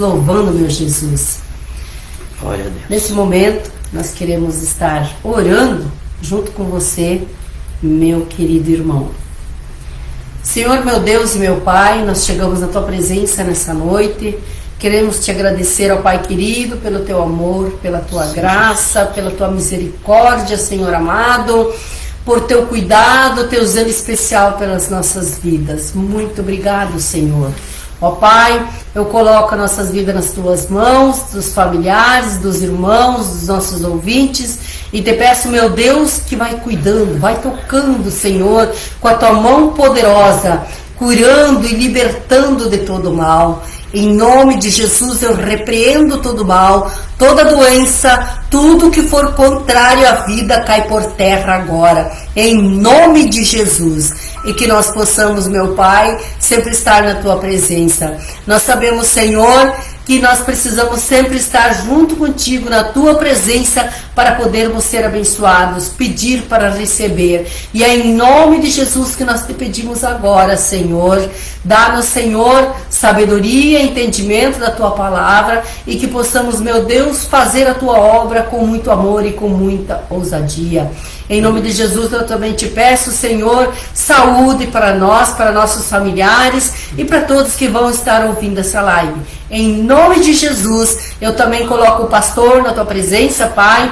Louvando meu Jesus. Glória a Deus. Nesse momento, nós queremos estar orando junto com você, meu querido irmão. Senhor, meu Deus e meu Pai, nós chegamos na Tua presença nessa noite. Queremos Te agradecer, ó Pai querido, pelo Teu amor, pela Tua graça, pela Tua misericórdia, Senhor amado, por Teu cuidado, Teu zelo especial pelas nossas vidas. Muito obrigado, Senhor. Ó Pai, eu coloco nossas vidas nas Tuas mãos, dos familiares, dos irmãos, dos nossos ouvintes, e Te peço, meu Deus, que vai cuidando, vai tocando, Senhor, com a Tua mão poderosa, curando e libertando de todo mal. Em nome de Jesus eu repreendo todo mal, toda doença, tudo que for contrário à vida cai por terra agora, em nome de Jesus. E que nós possamos, meu Pai, sempre estar na Tua presença. Nós sabemos, Senhor, que nós precisamos sempre estar junto contigo, na Tua presença, para podermos ser abençoados, pedir para receber. E é em nome de Jesus que nós Te pedimos agora, Senhor. Dá-nos, Senhor, sabedoria, entendimento da Tua palavra, e que possamos, meu Deus, fazer a Tua obra com muito amor e com muita ousadia. Em nome de Jesus, eu também Te peço, Senhor, saúde para nós, para nossos familiares e para todos que vão estar ouvindo essa live. Em nome de Jesus, eu também coloco o pastor na Tua presença, Pai,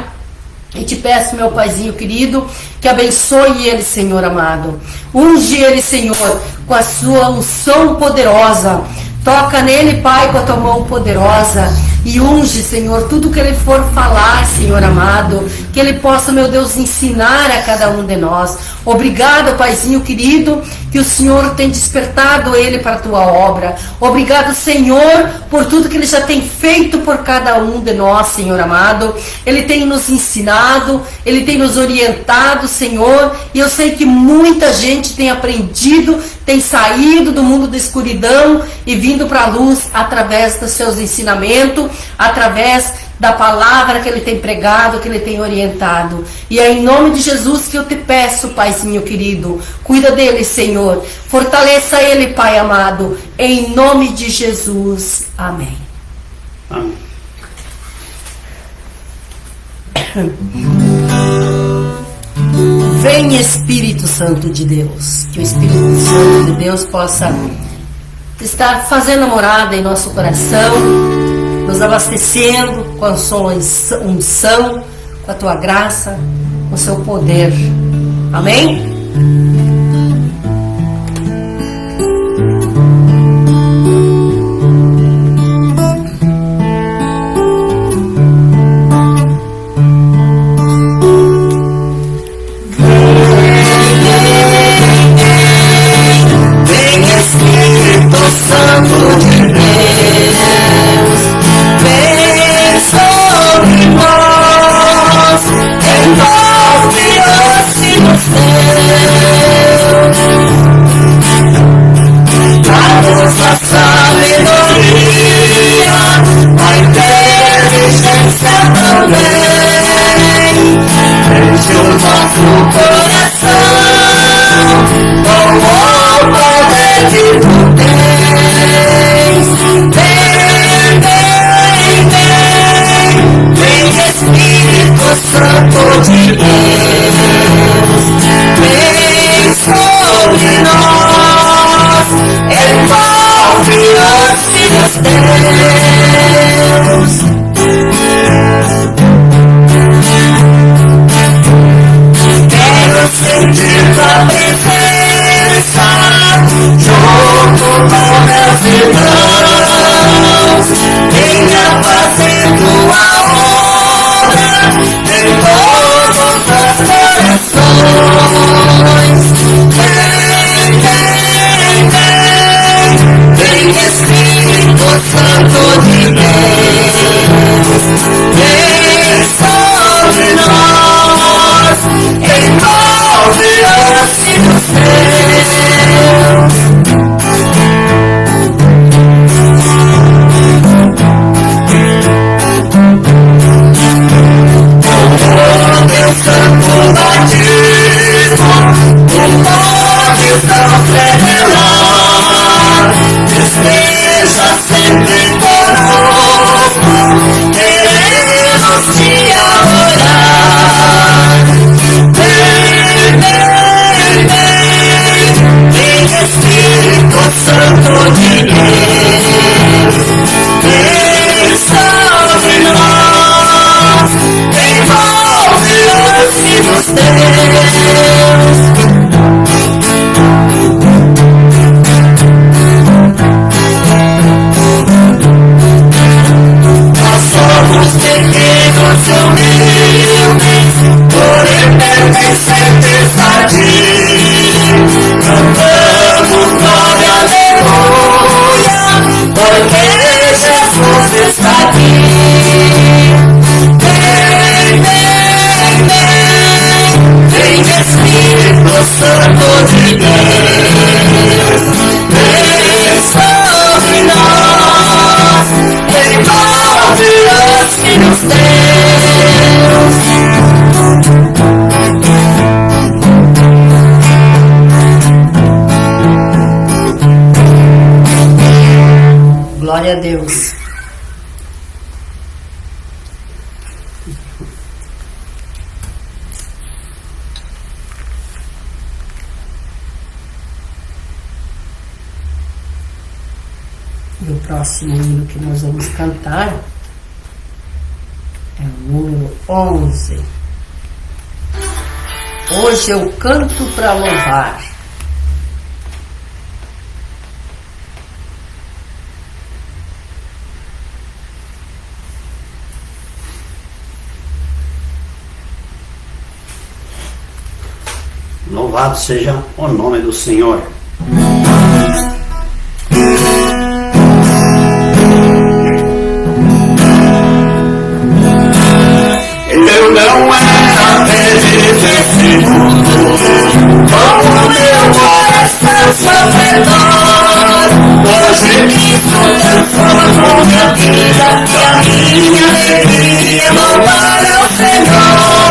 e Te peço, meu Paizinho querido, que abençoe ele, Senhor amado. Unge ele, Senhor, com a Sua unção poderosa. Toca nele, Pai, com a Tua mão poderosa. E unge, Senhor, tudo que Ele for falar, Senhor amado, que Ele possa, meu Deus, ensinar a cada um de nós. Obrigado, Paizinho querido, que o Senhor tem despertado Ele para a Tua obra. Obrigado, Senhor, por tudo que Ele já tem feito por cada um de nós, Senhor amado. Ele tem nos ensinado, Ele tem nos orientado, Senhor, e eu sei que muita gente tem aprendido, tem saído do mundo da escuridão e vindo para a luz através dos seus ensinamentos, através da palavra que Ele tem pregado, que Ele tem orientado. E é em nome de Jesus que eu Te peço, Paizinho querido, cuida dele, Senhor. Fortaleça ele, Pai amado, em nome de Jesus. Amém. Amém. Vem, Espírito Santo de Deus, que o Espírito Santo de Deus possa estar fazendo morada em nosso coração, nos abastecendo com a Sua unção, com a Tua graça, com o Seu poder. Amém? Envolve-nos em enche o nosso coração com o poder que tu tens. Vem Espírito Santo de Deus, vem sobre nós, envolve os filhos teus. Quero sentir tua presença junto com meus irmãos. Venha fazer tua obra em todos os corações. Vem Espírito Santo de Deus, vem sobre nós, envolve os filhos teus. Deus Santo batismo, pode não revelar, esteja sempre conosco, queremos te adorar. Vem Espírito Santo de Deus, vem sobre nós, envolve os filhos teus. Nós somos pequenos e humildes, porém pertencentes a ti. Cantamos glória, aleluia, porque Jesus está aqui. Vem Espírito Santo de Deus, vem sobre nós, envolve os filhos teus. Glória a Deus. E o próximo hino que nós vamos cantar é o número 11. Hoje eu canto para louvar. Louvado seja o nome do Senhor. Eu não era feliz nesse mundo, com o meu coração sofredor. Hoje Cristo transformou minha vida, pra minha alegria louvar ao Senhor.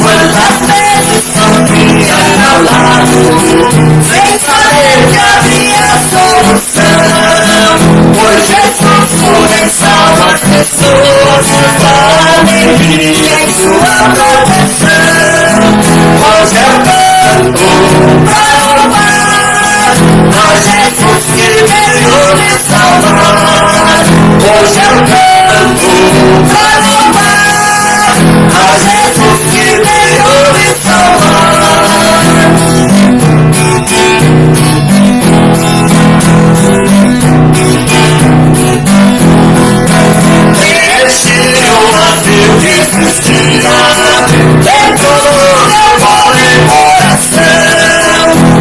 Quantas vezes sofria ao lado, sem saber que havia solução. Pois Jesus por salva as pessoas, a alegria em sua proteção. Hoje eu canto para louvar a Jesus que veio me salvar. Hoje eu canto para louvar a Jesus que veio me salvar. Preencheu o vazio que existia dentro do meu pobre coração.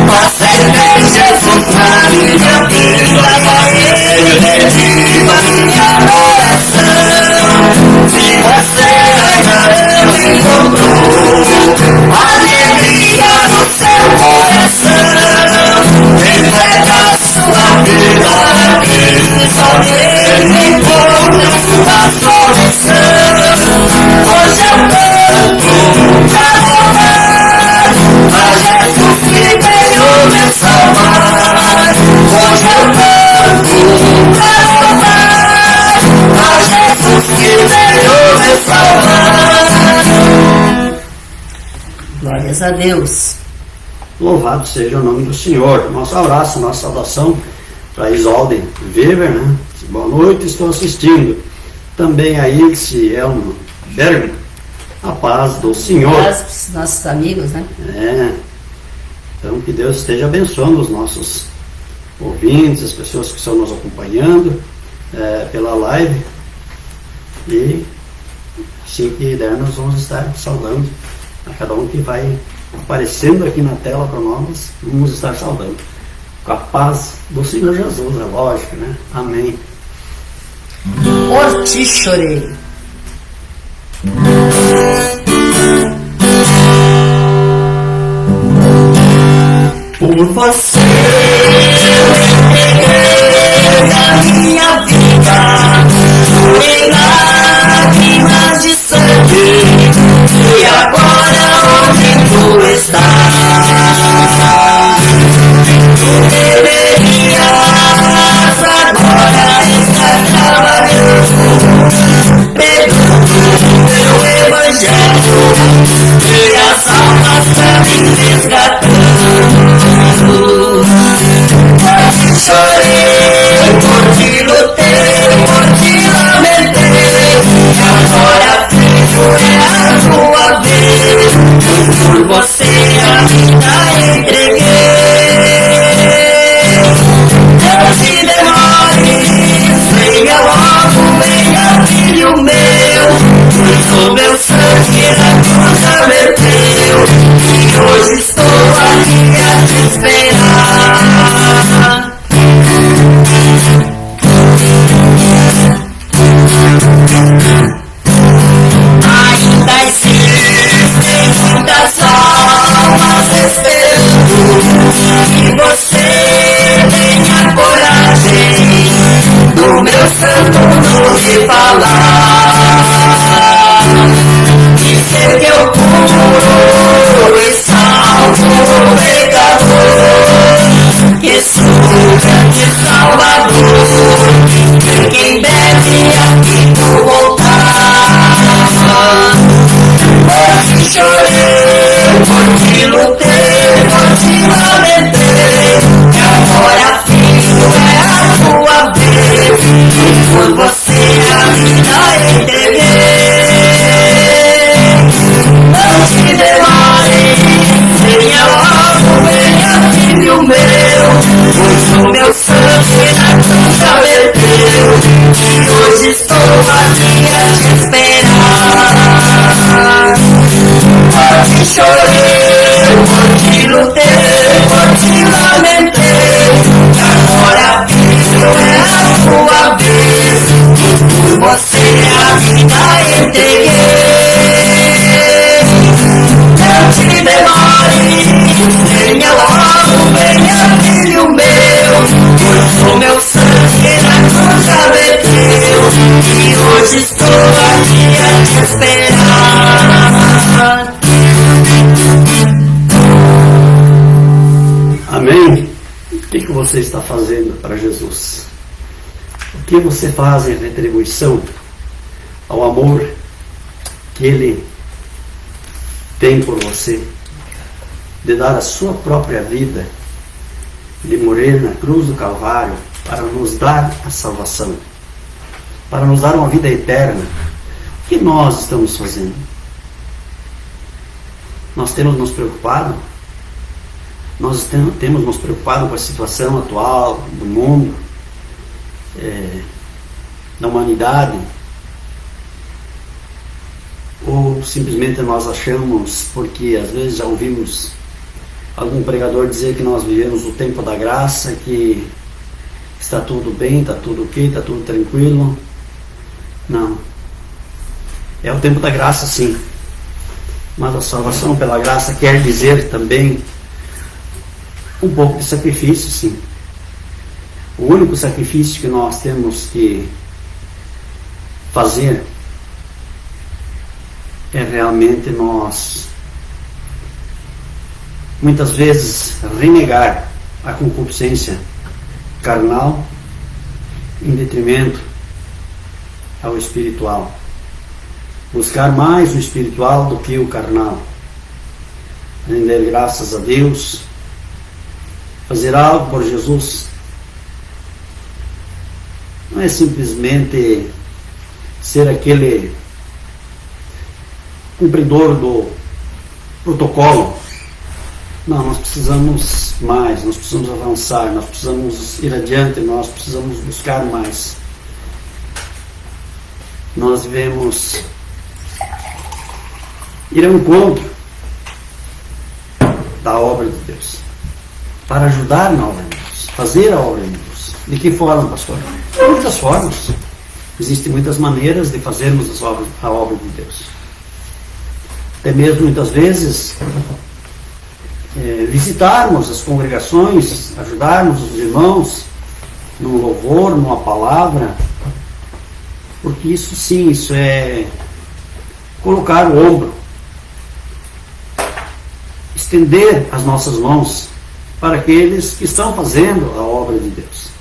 Passei bem Jesus na minha vida, mas ele retima minha oração. Se você ainda não encontrou alegria no seu coração, entrega a sua vida a Cristo, só ele encontra sua solução. Glórias a Deus. Louvado seja o nome do Senhor. Nosso abraço, nossa saudação para Isolde Weber, né? Boa noite, estou assistindo. Também a Ilse Elmo Bergman. A paz do Senhor. Paz para os nossos amigos, né? Então que Deus esteja abençoando os nossos ouvintes, as pessoas que estão nos acompanhando pela live. E assim que der, nós vamos estar saudando a cada um que vai aparecendo aqui na tela para nós. Vamos estar saudando com a paz do Senhor Jesus, é lógico, né? Amém. Por ti chorei. Por você da minha vida, chorei lágrimas de sangue, e agora onde tu estás, tu deverias agora estar trabalhando, pregando teu evangelho, e a salvação me resgatando. Por ti chorei, por ti lutei, por ti lamentei, agora filho é a tua vez, por você a vida entreguei. Não te demore, venha logo, venha filho meu, pois o meu sangue na cruz já verteu, e hoje estou aqui a te esperar. Ainda existem muitas almas esperando que você tenha coragem do meu santo nome falar, dizer que eu curo e salvo o pecador, que sou grande Salvador, quem deve aqui tu voltar. Por ti chorei, por ti lutei, por ti lamentei, e agora filho é a tua vez, e por você a vida entreguei. Não te demore, venha logo, venha filho meu, pois o meu sangue na cruz já verteu, e hoje estou aqui a te esperar. Por ti chorei, por ti lutei, por ti lamentei, e agora filho é a tua vez, e por você a vida entreguei. Não te demore, venha logo, venha filho meu, pois o meu sangue na cruz já verteu, e hoje estou aqui a te esperar. Amém? O que você está fazendo para Jesus? O que você faz em retribuição ao amor que Ele tem por você, de dar a sua própria vida, de morrer na cruz do Calvário para nos dar a salvação, para nos dar uma vida eterna? O que nós estamos fazendo? Nós temos nos preocupado? Nós temos nos preocupado com a situação atual do mundo, da humanidade? Ou simplesmente nós achamos, porque às vezes já ouvimos algum pregador dizer que nós vivemos o tempo da graça, que está tudo bem, está tudo ok, está tudo tranquilo? Não. É o tempo da graça, sim. Mas a salvação pela graça quer dizer também um pouco de sacrifício, sim. O único sacrifício que nós temos que fazer é realmente nós, muitas vezes, renegar a concupiscência carnal em detrimento ao espiritual. Buscar mais o espiritual do que o carnal. render graças a Deus, fazer algo por Jesus. Não é simplesmente ser aquele cumpridor do protocolo. Não, nós precisamos mais, nós precisamos avançar, nós precisamos ir adiante, nós precisamos buscar mais. Nós devemos ir ao encontro da obra de Deus, para ajudar na obra de Deus, fazer a obra de Deus. De que forma, pastor? De muitas formas. Existem muitas maneiras de fazermos a obra de Deus. Até mesmo, muitas vezes, visitarmos as congregações, ajudarmos os irmãos no louvor, numa palavra, porque isso sim, isso é colocar o ombro, estender as nossas mãos para aqueles que estão fazendo a obra de Deus.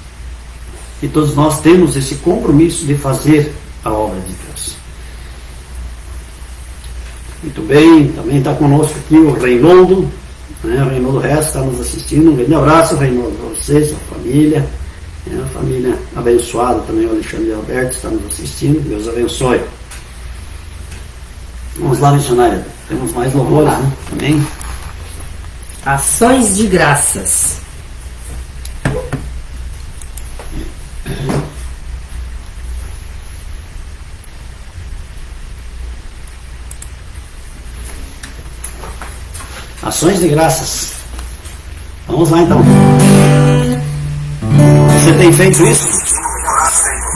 E todos nós temos esse compromisso de fazer a obra de Deus. Muito bem, também está conosco aqui o Reinaldo, né? O Reinaldo Resto está nos assistindo. Um grande abraço, Reinaldo, para você, sua família. A família abençoada também, o Alexandre Alberto está nos assistindo. Deus abençoe. Vamos lá, missionária. Temos mais louvores, né? Também. Ações de graças. Ações de graças. Vamos lá então. Você tem feito isso?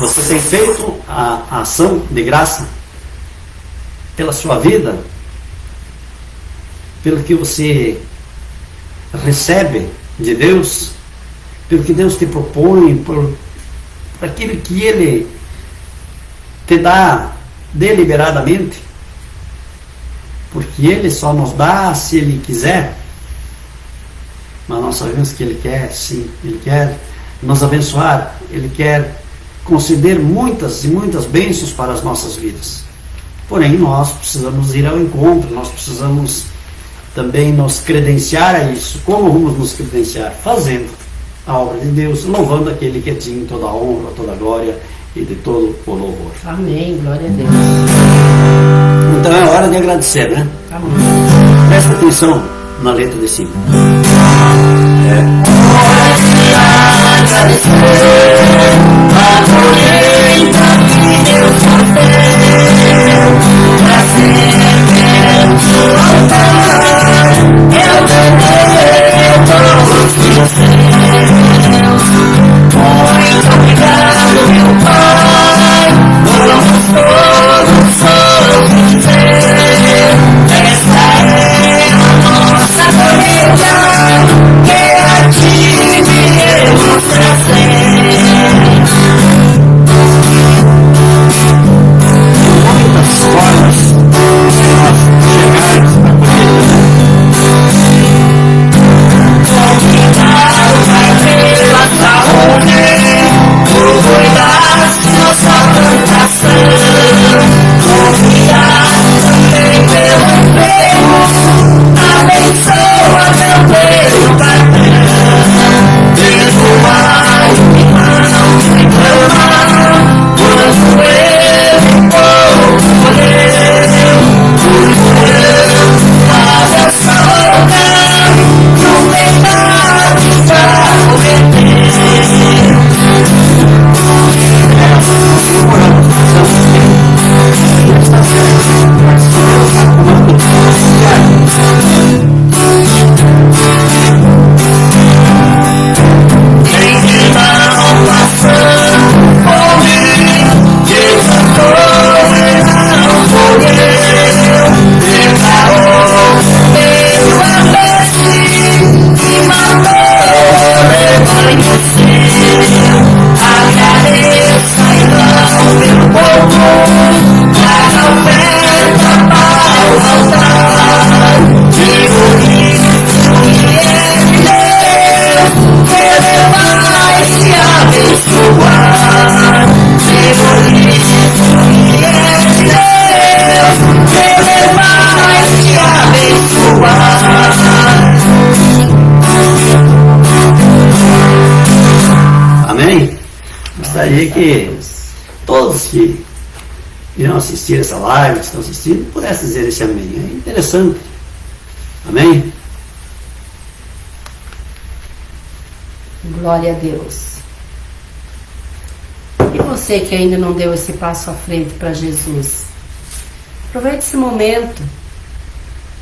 Você tem feito a ação de graça pela sua vida? Pelo que você recebe de Deus? Pelo que Deus te propõe? Por aquilo que Ele te dá deliberadamente? Porque Ele só nos dá se Ele quiser. Mas nós sabemos que Ele quer, sim. Ele quer nos abençoar. Ele quer conceder muitas e muitas bênçãos para as nossas vidas. Porém, nós precisamos ir ao encontro. Nós precisamos também nos credenciar a isso. Como vamos nos credenciar? Fazendo a obra de Deus, louvando aquele que é digno de toda a honra, toda a glória e de todo o louvor. Amém, glória a Deus. Então é hora de agradecer, né? Amém. Presta atenção na letra de cima. que todos que irão assistir essa live, que estão assistindo, pudessem dizer esse amém. É interessante. Amém? Glória a Deus. E você que ainda não deu esse passo à frente para Jesus, aproveite esse momento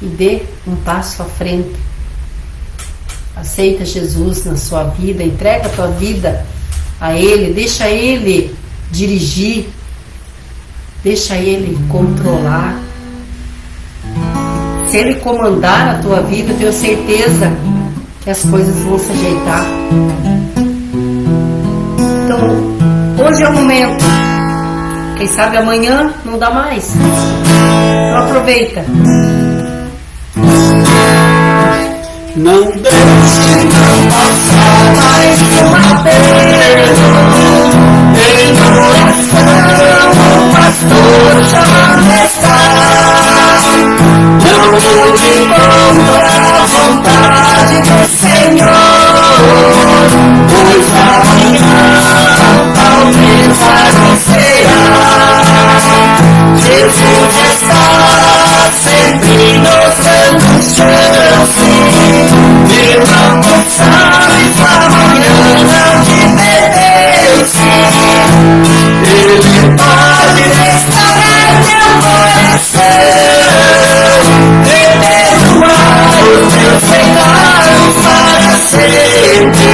e dê um passo à frente. Aceita Jesus na sua vida, entrega a tua vida a Ele, deixa Ele dirigir, deixa Ele controlar. Se Ele comandar a tua vida, eu tenho certeza que as coisas vão se ajeitar. Então, hoje é o momento. Quem sabe amanhã não dá mais. Então aproveita. Não deixe não passar mais uma vez. Em oração o pastor já está. Não lute contra a vontade do Senhor, pois amanhã talvez acontecerá. Jesus está sempre nos dando chance de uma moção e amanhã não te pertence. Ele pode restaurar teu coração e perdoar os teus pecados para sempre.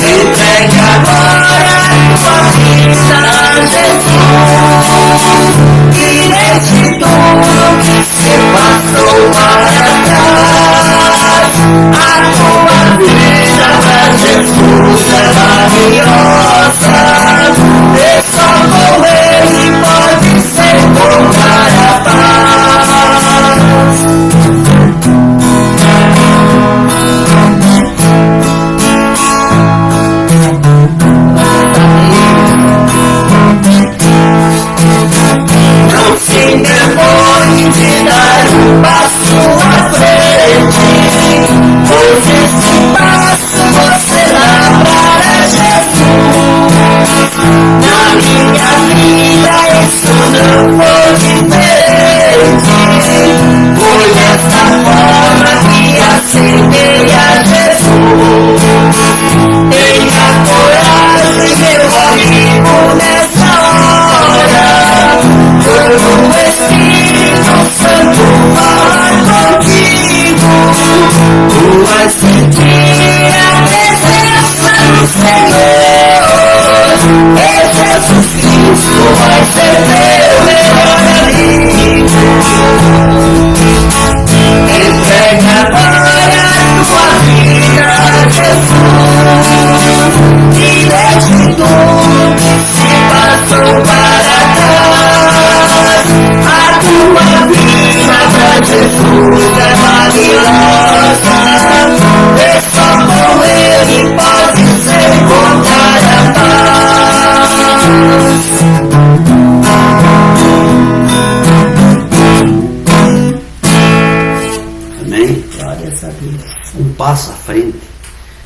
Entregue agora a tua vida a Jesus e deixe tudo que se passou para trás. A tua vida a Jesus é valiosa, e só com Ele pode ser encontrar a paz. Não se envergonhe de dar um passo à frente, pois esse passo você dá para Jesus. Na minha vida isso não foi diferente, foi dessa forma que aceitei a Jesus. Tenha coragem, meu amigo, nessa hora, quando o Espírito Santo fala contigo, tu vais sentir a presença do Senhor, e Jesus Cristo vai ser teu melhor amigo. Entregue agora a tua vida a Jesus e deixe tudo que se passou para trás. A tua vida pra Jesus é valiosa, e só com Ele pode ser encontrar a paz. Amém? Glórias a Deus. Um passo à frente,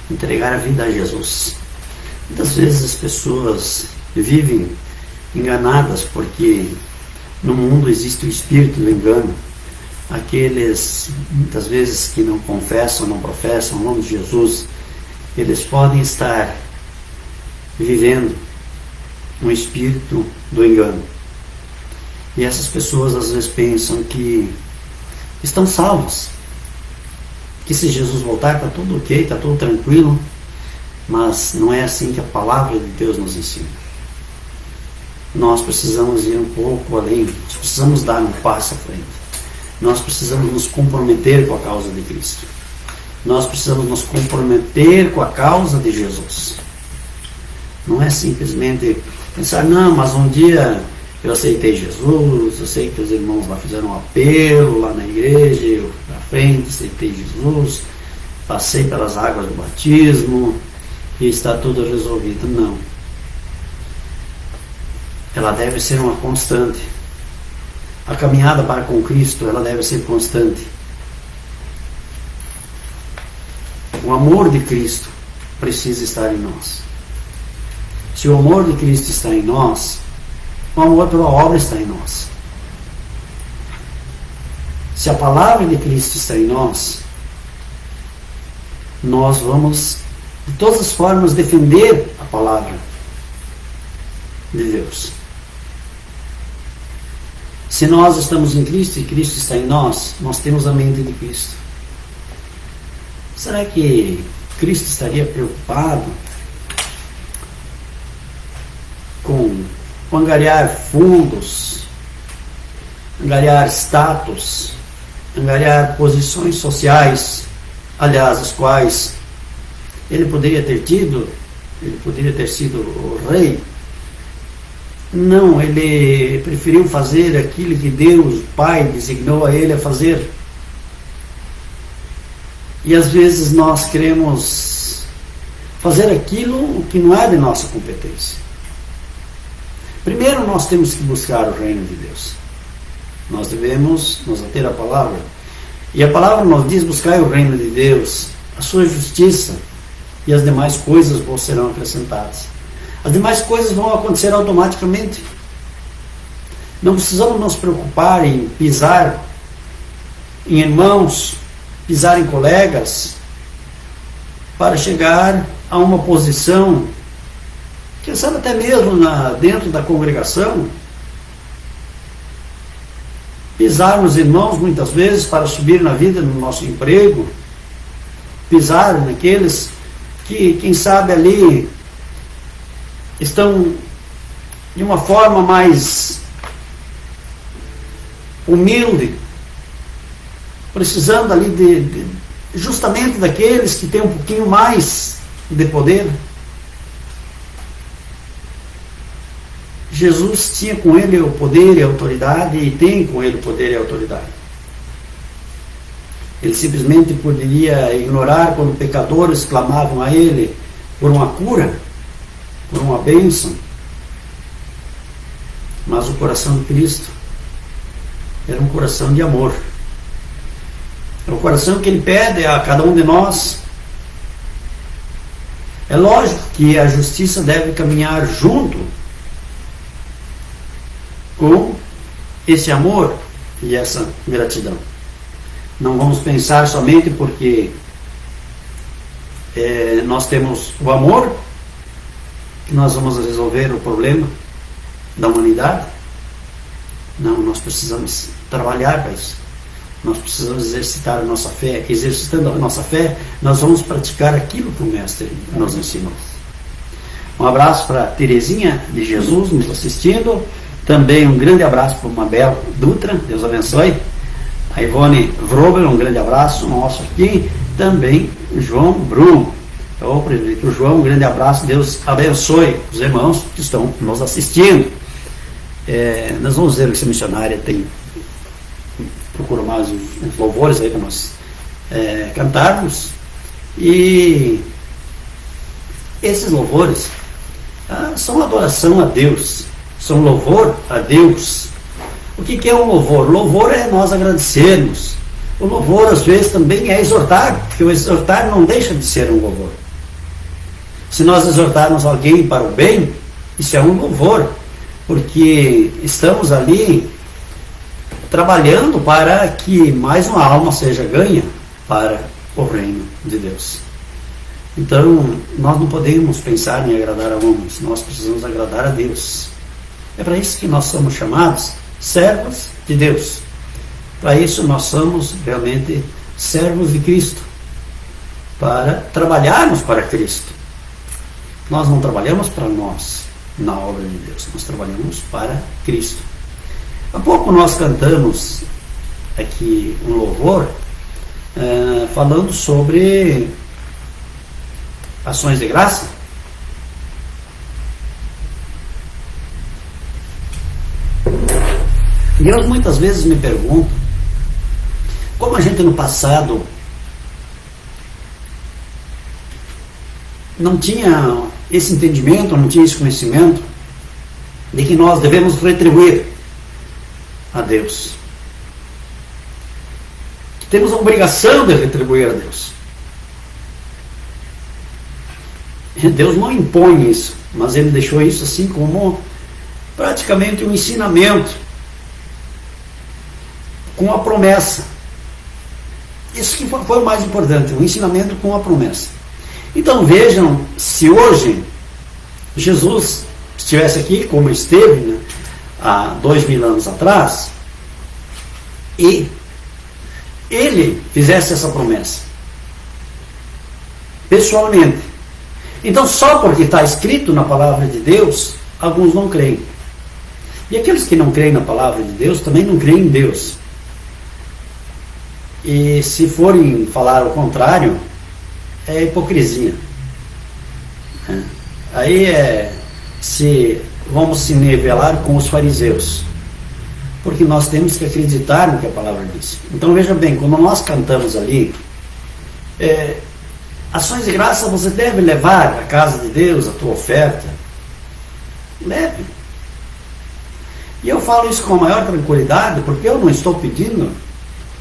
entregar a vida a Jesus. Muitas vezes as pessoas vivem enganadas porque no mundo existe o espírito do engano. Aqueles, muitas vezes, que não confessam, não professam o nome de Jesus, eles podem estar vivendo um espírito do engano. E essas pessoas às vezes pensam que estão salvos, que se Jesus voltar está tudo ok, está tudo tranquilo, mas não é assim que a palavra de Deus nos ensina. Nós precisamos ir um pouco além, nós precisamos dar um passo à frente, nós precisamos nos comprometer com a causa de Cristo, nós precisamos nos comprometer com a causa de Jesus. Não é simplesmente pensar, não, mas um dia eu aceitei Jesus, eu sei que os irmãos lá fizeram um apelo lá na igreja, eu na frente aceitei Jesus, passei pelas águas do batismo e está tudo resolvido. Não. Ela deve ser uma constante. A caminhada para com Cristo, ela deve ser constante. O amor de Cristo precisa estar em nós. Se o amor de Cristo está em nós, o amor pela obra está em nós. Se a palavra de Cristo está em nós, nós vamos, de todas as formas, defender a palavra de Deus. Se nós estamos em Cristo e Cristo está em nós, nós temos a mente de Cristo. Será que Cristo estaria preocupado com angariar fundos, angariar status, angariar posições sociais, aliás, as quais ele poderia ter tido, ele poderia ter sido o rei? Não, ele preferiu fazer aquilo que Deus, o Pai, designou a ele a fazer. E às vezes nós queremos fazer aquilo que não é de nossa competência. Primeiro nós temos que buscar o reino de Deus. Nós devemos nos ater à palavra. E a palavra nos diz: buscar o reino de Deus, a sua justiça, e as demais coisas vos serão acrescentadas. As demais coisas vão acontecer automaticamente. Não precisamos nos preocupar em pisar em irmãos, pisar em colegas, para chegar a uma posição, quem sabe até mesmo dentro da congregação, pisar nos irmãos muitas vezes para subir na vida, no nosso emprego, pisar naqueles que, quem sabe, ali estão de uma forma mais humilde, precisando ali justamente daqueles que têm um pouquinho mais de poder. Jesus tinha com ele o poder e a autoridade, e tem com ele o poder e a autoridade. Ele simplesmente poderia ignorar quando pecadores clamavam a ele por uma cura, por uma bênção. Mas o coração de Cristo era um coração de amor. É o coração que ele pede a cada um de nós. É lógico que a justiça deve caminhar junto com esse amor e essa gratidão. Não vamos pensar somente porque nós temos o amor que nós vamos resolver o problema da humanidade. Não, nós precisamos trabalhar para isso. Nós precisamos exercitar a nossa fé. Exercitando a nossa fé, nós vamos praticar aquilo que o Mestre nos ensinou. Um abraço para Terezinha de Jesus nos assistindo. Também um grande abraço para o Mabel Dutra, Deus abençoe. A Ivone Vrobel, um grande abraço nosso aqui. Também o João Bruno. Então, o presbítero João, um grande abraço, Deus abençoe os irmãos que estão nos assistindo. Nós vamos ver que essa missionária tem, procura mais uns louvores aí para nós cantarmos. E esses louvores são adoração a Deus, são louvor a Deus. O que é um louvor? Louvor é nós agradecermos. O louvor às vezes também é exortar, porque o exortar não deixa de ser um louvor. Se nós exortarmos alguém para o bem, isso é um louvor, porque estamos ali trabalhando para que mais uma alma seja ganha para o reino de Deus. Então, nós não podemos pensar em agradar a homens, nós precisamos agradar a Deus. É para isso que nós somos chamados servos de Deus. Para isso nós somos realmente servos de Cristo, para trabalharmos para Cristo. Nós não trabalhamos para nós na obra de Deus, nós trabalhamos para Cristo. Há pouco nós cantamos aqui um louvor falando sobre ações de graça. E eu muitas vezes me pergunto como a gente no passado não tinha esse entendimento, não tinha esse conhecimento de que nós devemos retribuir a Deus. Que temos a obrigação de retribuir a Deus. Deus não impõe isso. mas ele deixou isso assim como praticamente um ensinamento, com a promessa. Isso que foi o mais importante, um ensinamento com a promessa. Então vejam, se hoje Jesus estivesse aqui, como esteve, né, há 2000 anos atrás, e ele fizesse essa promessa pessoalmente. Então, só porque está escrito na palavra de Deus, alguns não creem. E aqueles que não creem na palavra de Deus também não creem em Deus. E se forem falar o contrário, é hipocrisia. Aí vamos se nivelar com os fariseus, porque nós temos que acreditar no que a palavra diz. Então veja bem, quando nós cantamos ali, ações de graça você deve levar à casa de Deus, a tua oferta. Leve. E eu falo isso com a maior tranquilidade, porque eu não estou pedindo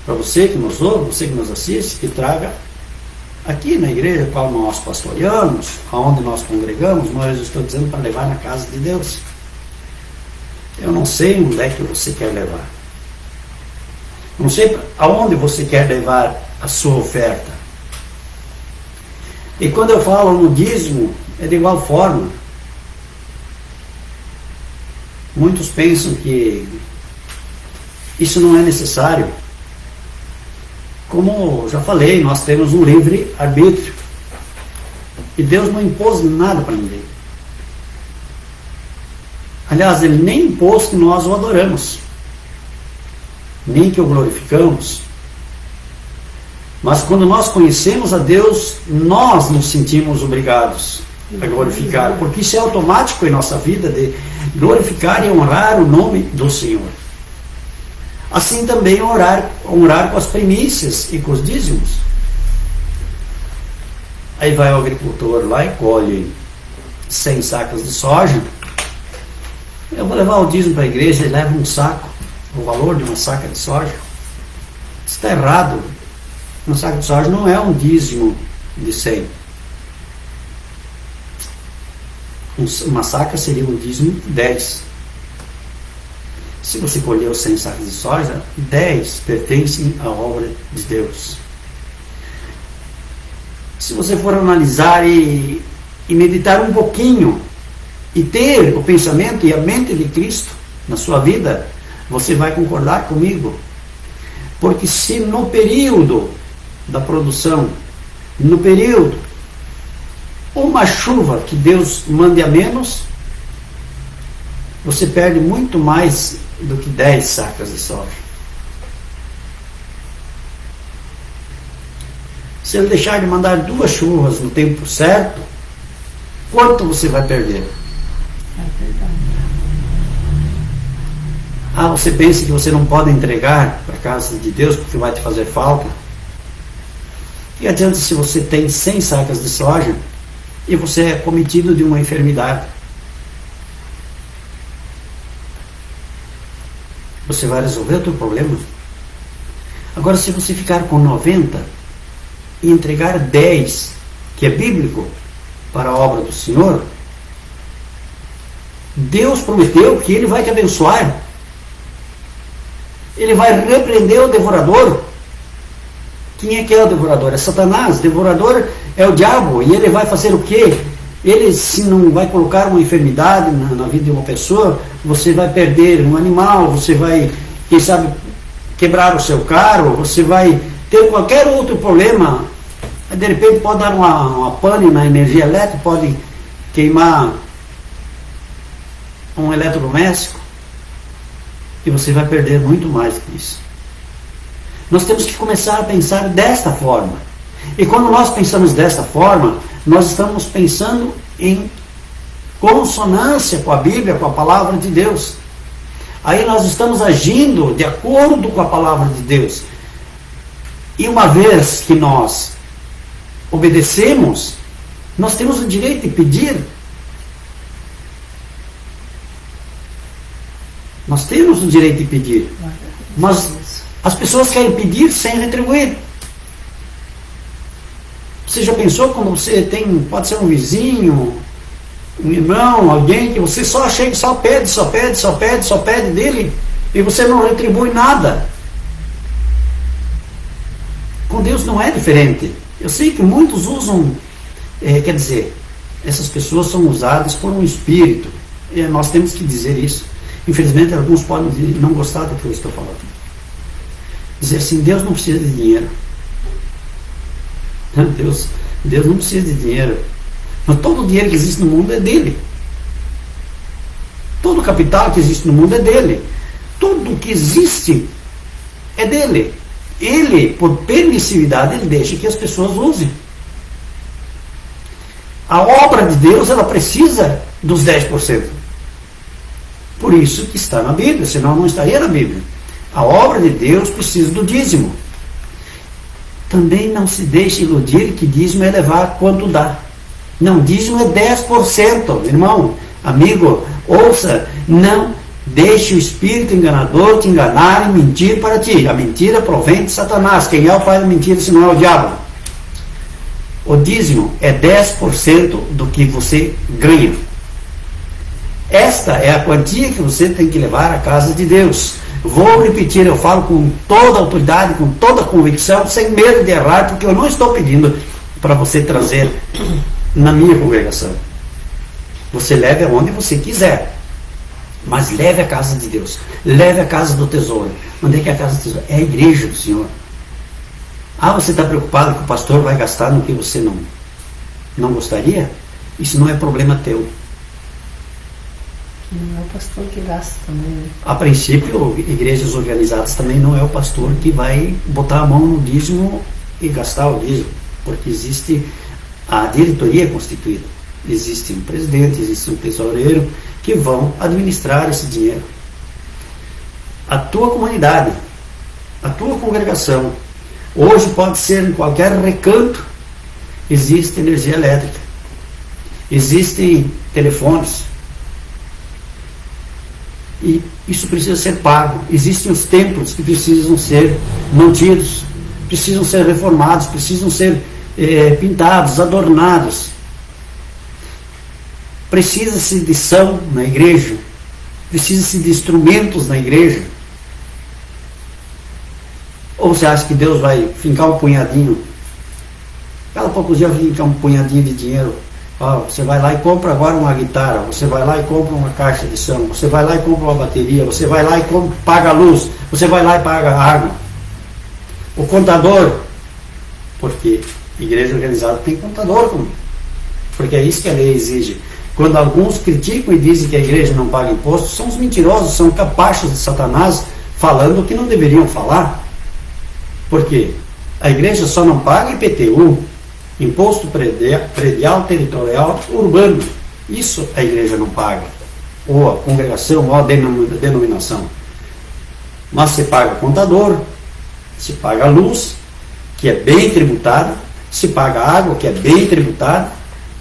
para você que nos ouve, você que nos assiste, que traga aqui na igreja, qual nós pastoreamos, aonde nós congregamos, mas eu estou dizendo para levar na casa de Deus. Eu não sei onde é que você quer levar. Não sei aonde você quer levar a sua oferta. E quando eu falo no dízimo, é de igual forma. Muitos pensam que isso não é necessário. Como já falei, nós temos um livre arbítrio. E Deus não impôs nada para ninguém. Aliás, Ele nem impôs que nós o adoramos, nem que o glorificamos. Mas quando nós conhecemos a Deus, nós nos sentimos obrigados a glorificar, porque isso é automático em nossa vida, de glorificar e honrar o nome do Senhor. Assim também honrar com as primícias e com os dízimos. Aí vai o agricultor lá e colhe 100 sacas de soja. Eu vou levar o dízimo para a igreja e leva um saco, o valor de uma saca de soja. Isso está errado. Um saco de soja não é um dízimo de 100. Uma saca seria um dízimo de 10. Se você colheu 100 sacas de soja, 10 pertencem à obra de Deus. Se você for analisar e meditar um pouquinho, e ter o pensamento e a mente de Cristo na sua vida, você vai concordar comigo. Porque se no período da produção, no período, uma chuva que Deus mande a menos, você perde muito mais do que 10 sacas de soja. Se ele deixar de mandar 2 chuvas no tempo certo, quanto você vai perder? Você pensa que você não pode entregar para a casa de Deus porque vai te fazer falta? E adianta se você tem 100 sacas de soja e você é cometido de uma enfermidade? Você vai resolver o teu problema? Agora, se você ficar com 90 e entregar 10, que é bíblico, para a obra do Senhor, Deus prometeu que Ele vai te abençoar. Ele vai repreender o devorador. Quem é que é o devorador? É Satanás. O devorador é o diabo. E ele vai fazer o quê? Ele, se não vai colocar uma enfermidade na vida de uma pessoa, você vai perder um animal, você vai, quem sabe, quebrar o seu carro, você vai ter qualquer outro problema. De repente pode dar uma pane na energia elétrica, pode queimar um eletrodoméstico, e você vai perder muito mais que isso. Nós temos que começar a pensar desta forma. E quando nós pensamos desta forma, nós estamos pensando em consonância com a Bíblia, com a palavra de Deus. Aí nós estamos agindo de acordo com a palavra de Deus. E uma vez que nós obedecemos, nós temos o direito de pedir. Nós temos o direito de pedir. Mas as pessoas querem pedir sem retribuir. Você já pensou quando você tem, pode ser um vizinho, um irmão, alguém que você só chega, só pede dele, e você não retribui nada. Com Deus não é diferente. Eu sei que muitos usam, quer dizer, essas pessoas são usadas por um espírito, e nós temos que dizer isso. Infelizmente, alguns podem não gostar do que eu estou falando. Dizer assim, Deus não precisa de dinheiro. Deus não precisa de dinheiro. Mas todo o dinheiro que existe no mundo é dele. Todo o capital que existe no mundo é dele. Tudo que existe é dele. Ele, por permissividade, ele deixa que as pessoas usem. A obra de Deus, ela precisa dos 10%. Por isso que está na Bíblia, senão não estaria na Bíblia. A obra de Deus precisa do dízimo. Também não se deixe iludir que dízimo é levar quanto dá. Não, dízimo é 10%. Irmão, amigo, ouça, não deixe o espírito enganador te enganar e mentir para ti. A mentira provém de Satanás. Quem é o pai da mentira se não é o diabo? O dízimo é 10% do que você ganha. Esta é a quantia que você tem que levar à casa de Deus. Vou repetir, eu falo com toda a autoridade, com toda a convicção, sem medo de errar, porque eu não estou pedindo para você trazer na minha congregação. Você leve aonde você quiser, mas leve à casa de Deus, leve à casa do tesouro. Onde é que é a casa do tesouro? É a igreja do Senhor. Ah, você está preocupado que o pastor vai gastar no que você não gostaria? Isso não é problema teu. Não é o pastor que gasta também, né? A princípio, igrejas organizadas também não é o pastor que vai botar a mão no dízimo e gastar o dízimo, porque existe a diretoria constituída. Existe um presidente, existe um tesoureiro que vão administrar esse dinheiro. A tua comunidade, a tua congregação, hoje pode ser em qualquer recanto, existe energia elétrica, existem telefones, e isso precisa ser pago. Existem os templos que precisam ser mantidos, precisam ser reformados, precisam ser pintados, adornados. Precisa-se de som na igreja, precisa-se de instrumentos na igreja. Ou você acha que Deus vai fincar um punhadinho? Cada poucos dias vai fincar um punhadinho de dinheiro. Você vai lá e compra agora uma guitarra, você vai lá e compra uma caixa de som, você vai lá e compra uma bateria, você vai lá e paga a luz, você vai lá e paga a água. O contador, porque igreja organizada tem contador, porque é isso que a lei exige. Quando alguns criticam e dizem que a igreja não paga imposto, são os mentirosos, são capachos de Satanás falando o que não deveriam falar. Por quê? A igreja só não paga IPTU, Imposto Predial Territorial Urbano. Isso a igreja não paga, ou a congregação, ou a denominação. Mas se paga contador, se paga a luz, que é bem tributada, se paga a água, que é bem tributada.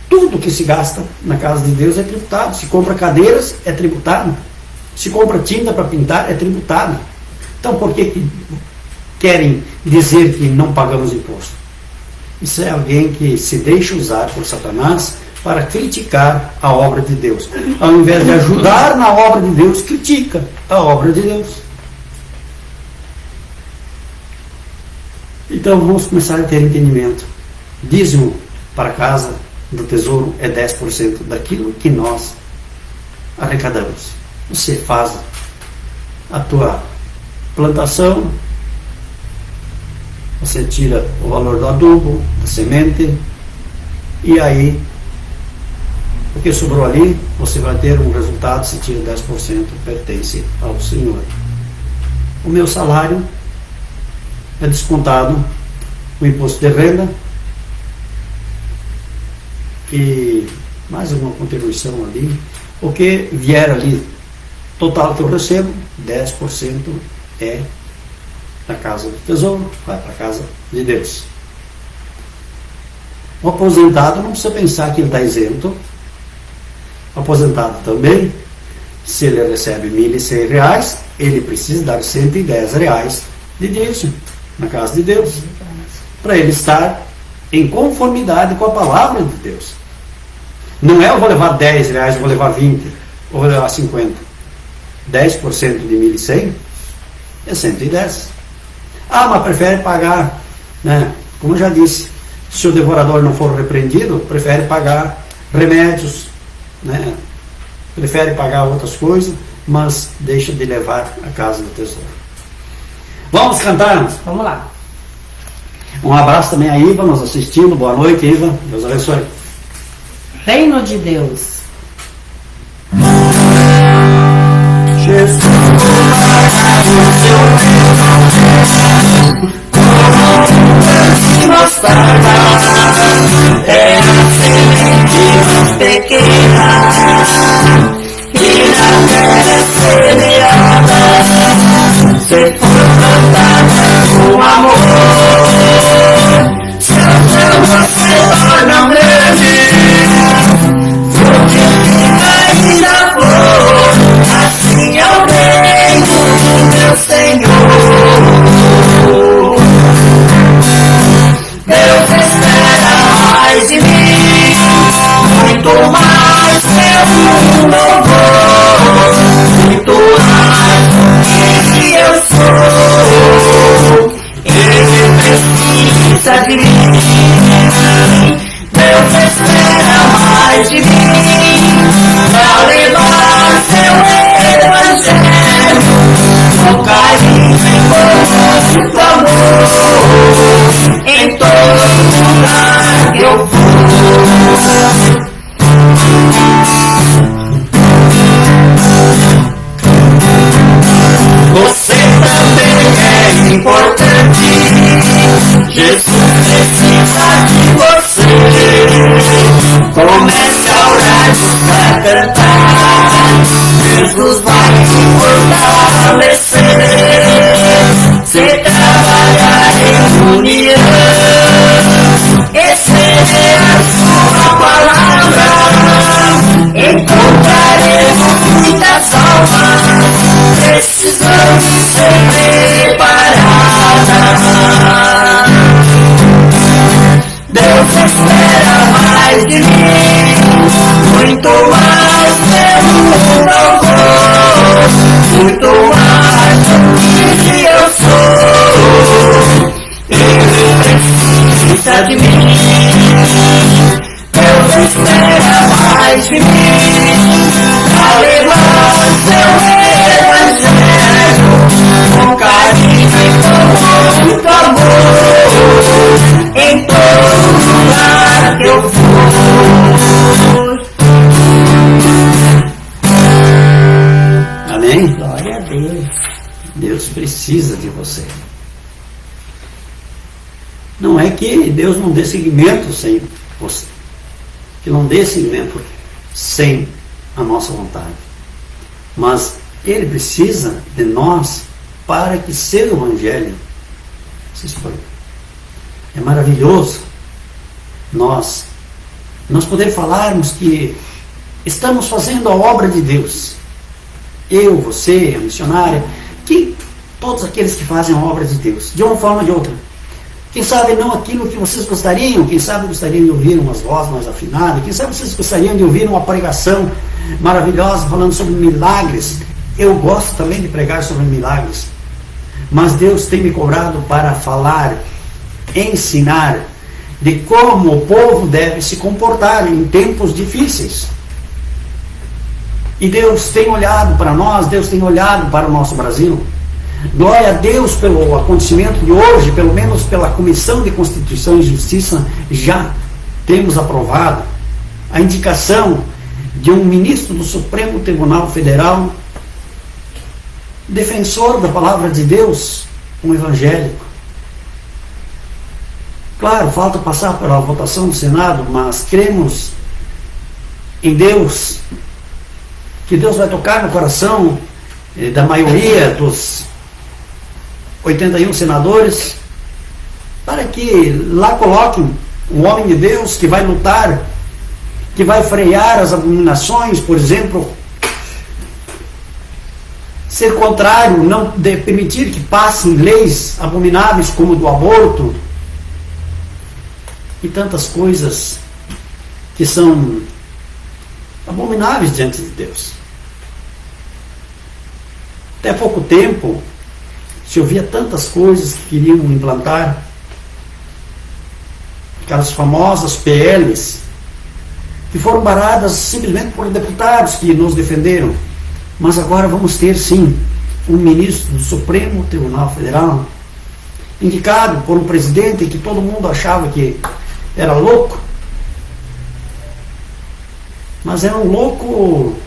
Tudo que se gasta na casa de Deus é tributado. Se compra cadeiras, é tributado. Se compra tinta para pintar, é tributado. Então por que querem dizer que não pagamos imposto? Isso é alguém que se deixa usar por Satanás para criticar a obra de Deus. Ao invés de ajudar na obra de Deus, critica a obra de Deus. Então vamos começar a ter entendimento. Dízimo para a casa do tesouro é 10% daquilo que nós arrecadamos. Você faz a tua plantação, você tira o valor do adubo, da semente, e aí o que sobrou ali, você vai ter um resultado, se tira 10%, pertence ao Senhor. O meu salário é descontado o imposto de renda e mais uma contribuição ali. O que vier ali, total que eu recebo, 10% é da casa do tesouro, vai para a casa de Deus. O aposentado não precisa pensar que ele está isento. O aposentado também, se ele recebe R$1.100, ele precisa dar R$110 de dízimo na casa de Deus, para ele estar em conformidade com a palavra de Deus. Não é eu vou levar 10 reais, eu vou levar 20, ou vou levar 50. 10% de 1.100 é 110. Ah, mas prefere pagar, né? Como eu já disse, se o devorador não for repreendido, prefere pagar remédios, né? Prefere pagar outras coisas, mas deixa de levar a casa do tesouro. Vamos cantar? Vamos lá. Um abraço também a Iva, nos assistindo. Boa noite, Iva. Deus abençoe. Reino de Deus. Jesus, o seu reino, como mostarda, é a semente pequena, e na terra semeada, se for plantada com amor, seu se torna grande, frutifica e dá flor, assim é o reino do meu Senhor. Deus espera mais de mim, muito mais que louvor, muito mais que eu sou. Ele precisa de mim. Deus espera mais de mim, pra levar seu evangelho, com carinho e com muito amor, em todo lugar que eu for. Você também é importante, Jesus precisa de você. Comece a orar pra cantar, Jesus vai te fortalecer. Se trabalhar em união, estender a sua palavra, encontraremos muitas almas precisando ser preparadas. Deus espera mais de mim, muito mais pelo louvor, muito mais do que eu sou. Ele precisa de mim. Deus espera mais de mim, pra levar seu evangelho, com carinho e com muito amor, em todo lugar que eu for. Amém? Glória a Deus. Deus precisa de você. Não é que Deus não dê seguimento sem você, que não dê seguimento sem a nossa vontade, mas Ele precisa de nós para que seu Evangelho se expanda. É maravilhoso nós poder falarmos que estamos fazendo a obra de Deus. Eu, você, a missionária, que todos aqueles que fazem a obra de Deus, de uma forma ou de outra. Quem sabe não aquilo que vocês gostariam, quem sabe gostariam de ouvir umas vozes mais afinadas, quem sabe vocês gostariam de ouvir uma pregação maravilhosa falando sobre milagres. Eu gosto também de pregar sobre milagres, mas Deus tem me cobrado para falar, ensinar de como o povo deve se comportar em tempos difíceis. E Deus tem olhado para nós, Deus tem olhado para o nosso Brasil. Glória a Deus pelo acontecimento de hoje, pelo menos pela Comissão de Constituição e Justiça, já temos aprovado a indicação de um ministro do Supremo Tribunal Federal, defensor da palavra de Deus, um evangélico. Claro, falta passar pela votação do Senado, mas cremos em Deus, que Deus vai tocar no coração da maioria dos 81 senadores, para que lá coloquem um homem de Deus que vai lutar, que vai frear as abominações, por exemplo, ser contrário, não permitir que passem leis abomináveis como do aborto e tantas coisas que são abomináveis diante de Deus. Até pouco tempo se ouvia tantas coisas que queriam implantar, aquelas famosas PLs, que foram baradas simplesmente por deputados que nos defenderam. Mas agora vamos ter, sim, um ministro do Supremo Tribunal Federal, indicado por um presidente que todo mundo achava que era louco, mas era um louco,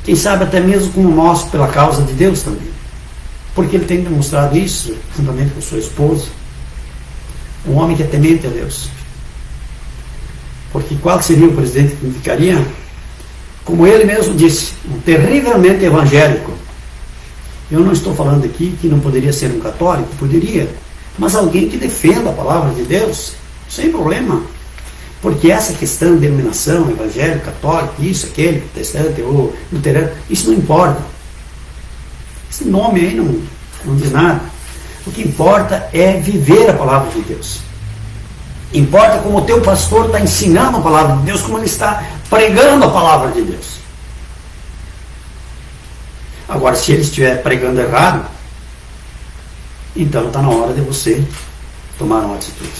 quem sabe até mesmo como nós, pela causa de Deus também, porque ele tem demonstrado isso, juntamente com sua esposa, um homem que é temente a Deus. Porque qual seria o presidente que indicaria? Como ele mesmo disse, um terrivelmente evangélico. Eu não estou falando aqui que não poderia ser um católico, poderia, mas alguém que defenda a palavra de Deus, sem problema. Porque essa questão de denominação, evangélico, católico, isso, aquele, protestante ou luterano, isso não importa. Esse nome aí não diz nada. O que importa é viver a palavra de Deus. Importa como o teu pastor está ensinando a palavra de Deus, como ele está pregando a palavra de Deus. Agora, se ele estiver pregando errado, então está na hora de você tomar uma atitude.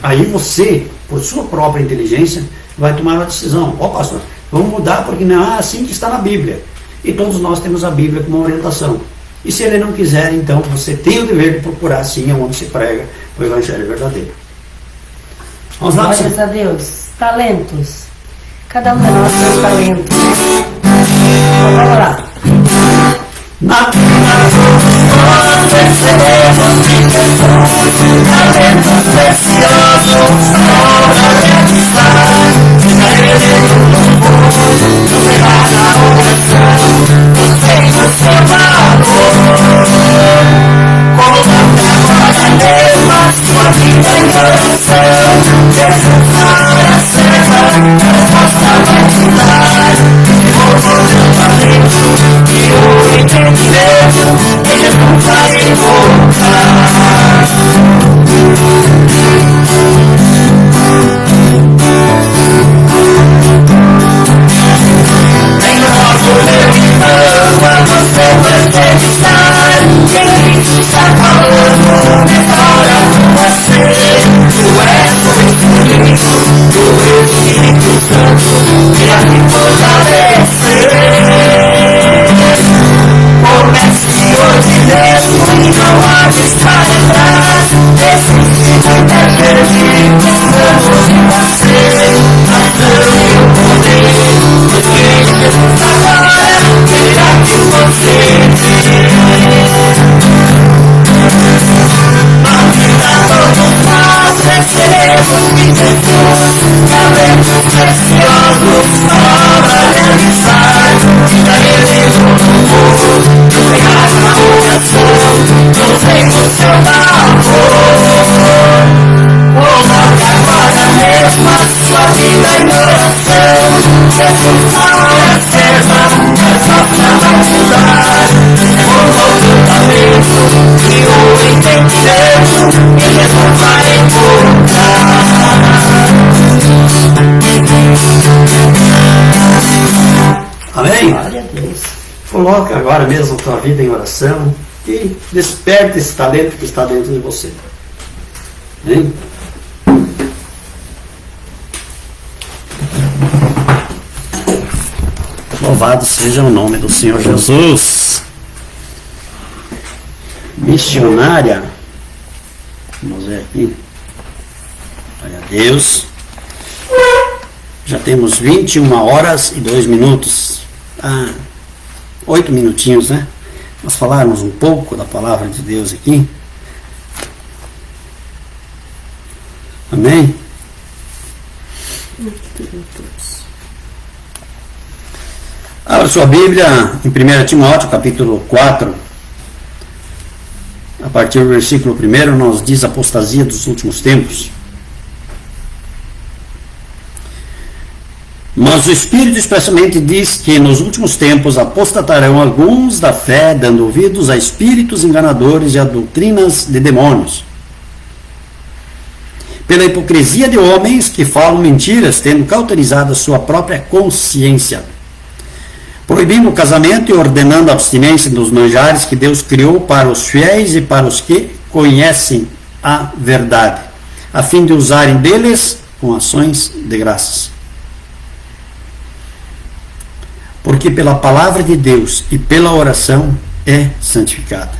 Aí você, por sua própria inteligência, vai tomar uma decisão. Ó, pastor, vamos mudar porque não é assim que está na Bíblia. E todos nós temos a Bíblia como orientação. E se ele não quiser, então você tem o dever de procurar sim onde se prega o Evangelho verdadeiro. Vamos lá, glórias a Deus. Talentos. Cada um de nós tem talentos. Então, vamos lá. Na Amém? Glória a Deus. Coloca agora mesmo a tua vida em oração e desperte esse talento que está dentro de você. Amém? Louvado seja o nome do Senhor Jesus. Missionária. Vamos ver aqui. Glória a Deus. Já temos 21 horas e 2 minutos. 8 minutinhos, né? Nós falarmos um pouco da palavra de Deus aqui. Amém? Abra sua Bíblia em 1 Timóteo, capítulo 4. A partir do versículo 1, nos diz a apostasia dos últimos tempos. Mas o Espírito expressamente diz que nos últimos tempos apostatarão alguns da fé, dando ouvidos a espíritos enganadores e a doutrinas de demônios, pela hipocrisia de homens que falam mentiras, tendo cauterizado a sua própria consciência, proibindo o casamento e ordenando a abstinência dos manjares que Deus criou para os fiéis e para os que conhecem a verdade, a fim de usarem deles com ações de graças. Porque pela palavra de Deus e pela oração é santificada.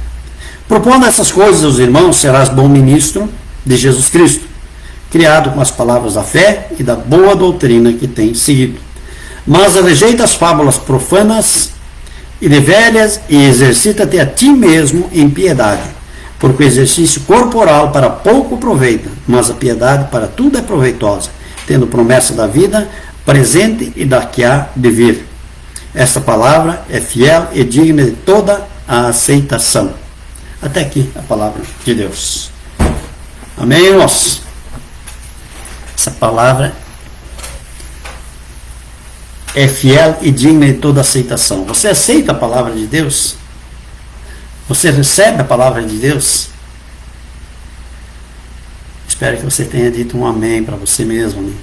Propondo essas coisas aos irmãos, serás bom ministro de Jesus Cristo, criado com as palavras da fé e da boa doutrina que tem seguido. Mas rejeita as fábulas profanas e de velhas e exercita-te a ti mesmo em piedade, porque o exercício corporal para pouco aproveita, mas a piedade para tudo é proveitosa, tendo promessa da vida presente e da que há de vir. Esta palavra é fiel e digna de toda a aceitação. Até aqui a palavra de Deus. Amém, irmãos? Essa palavra é fiel e digna de toda aceitação. Você aceita a palavra de Deus? Você recebe a palavra de Deus? Espero que você tenha dito um amém para você mesmo,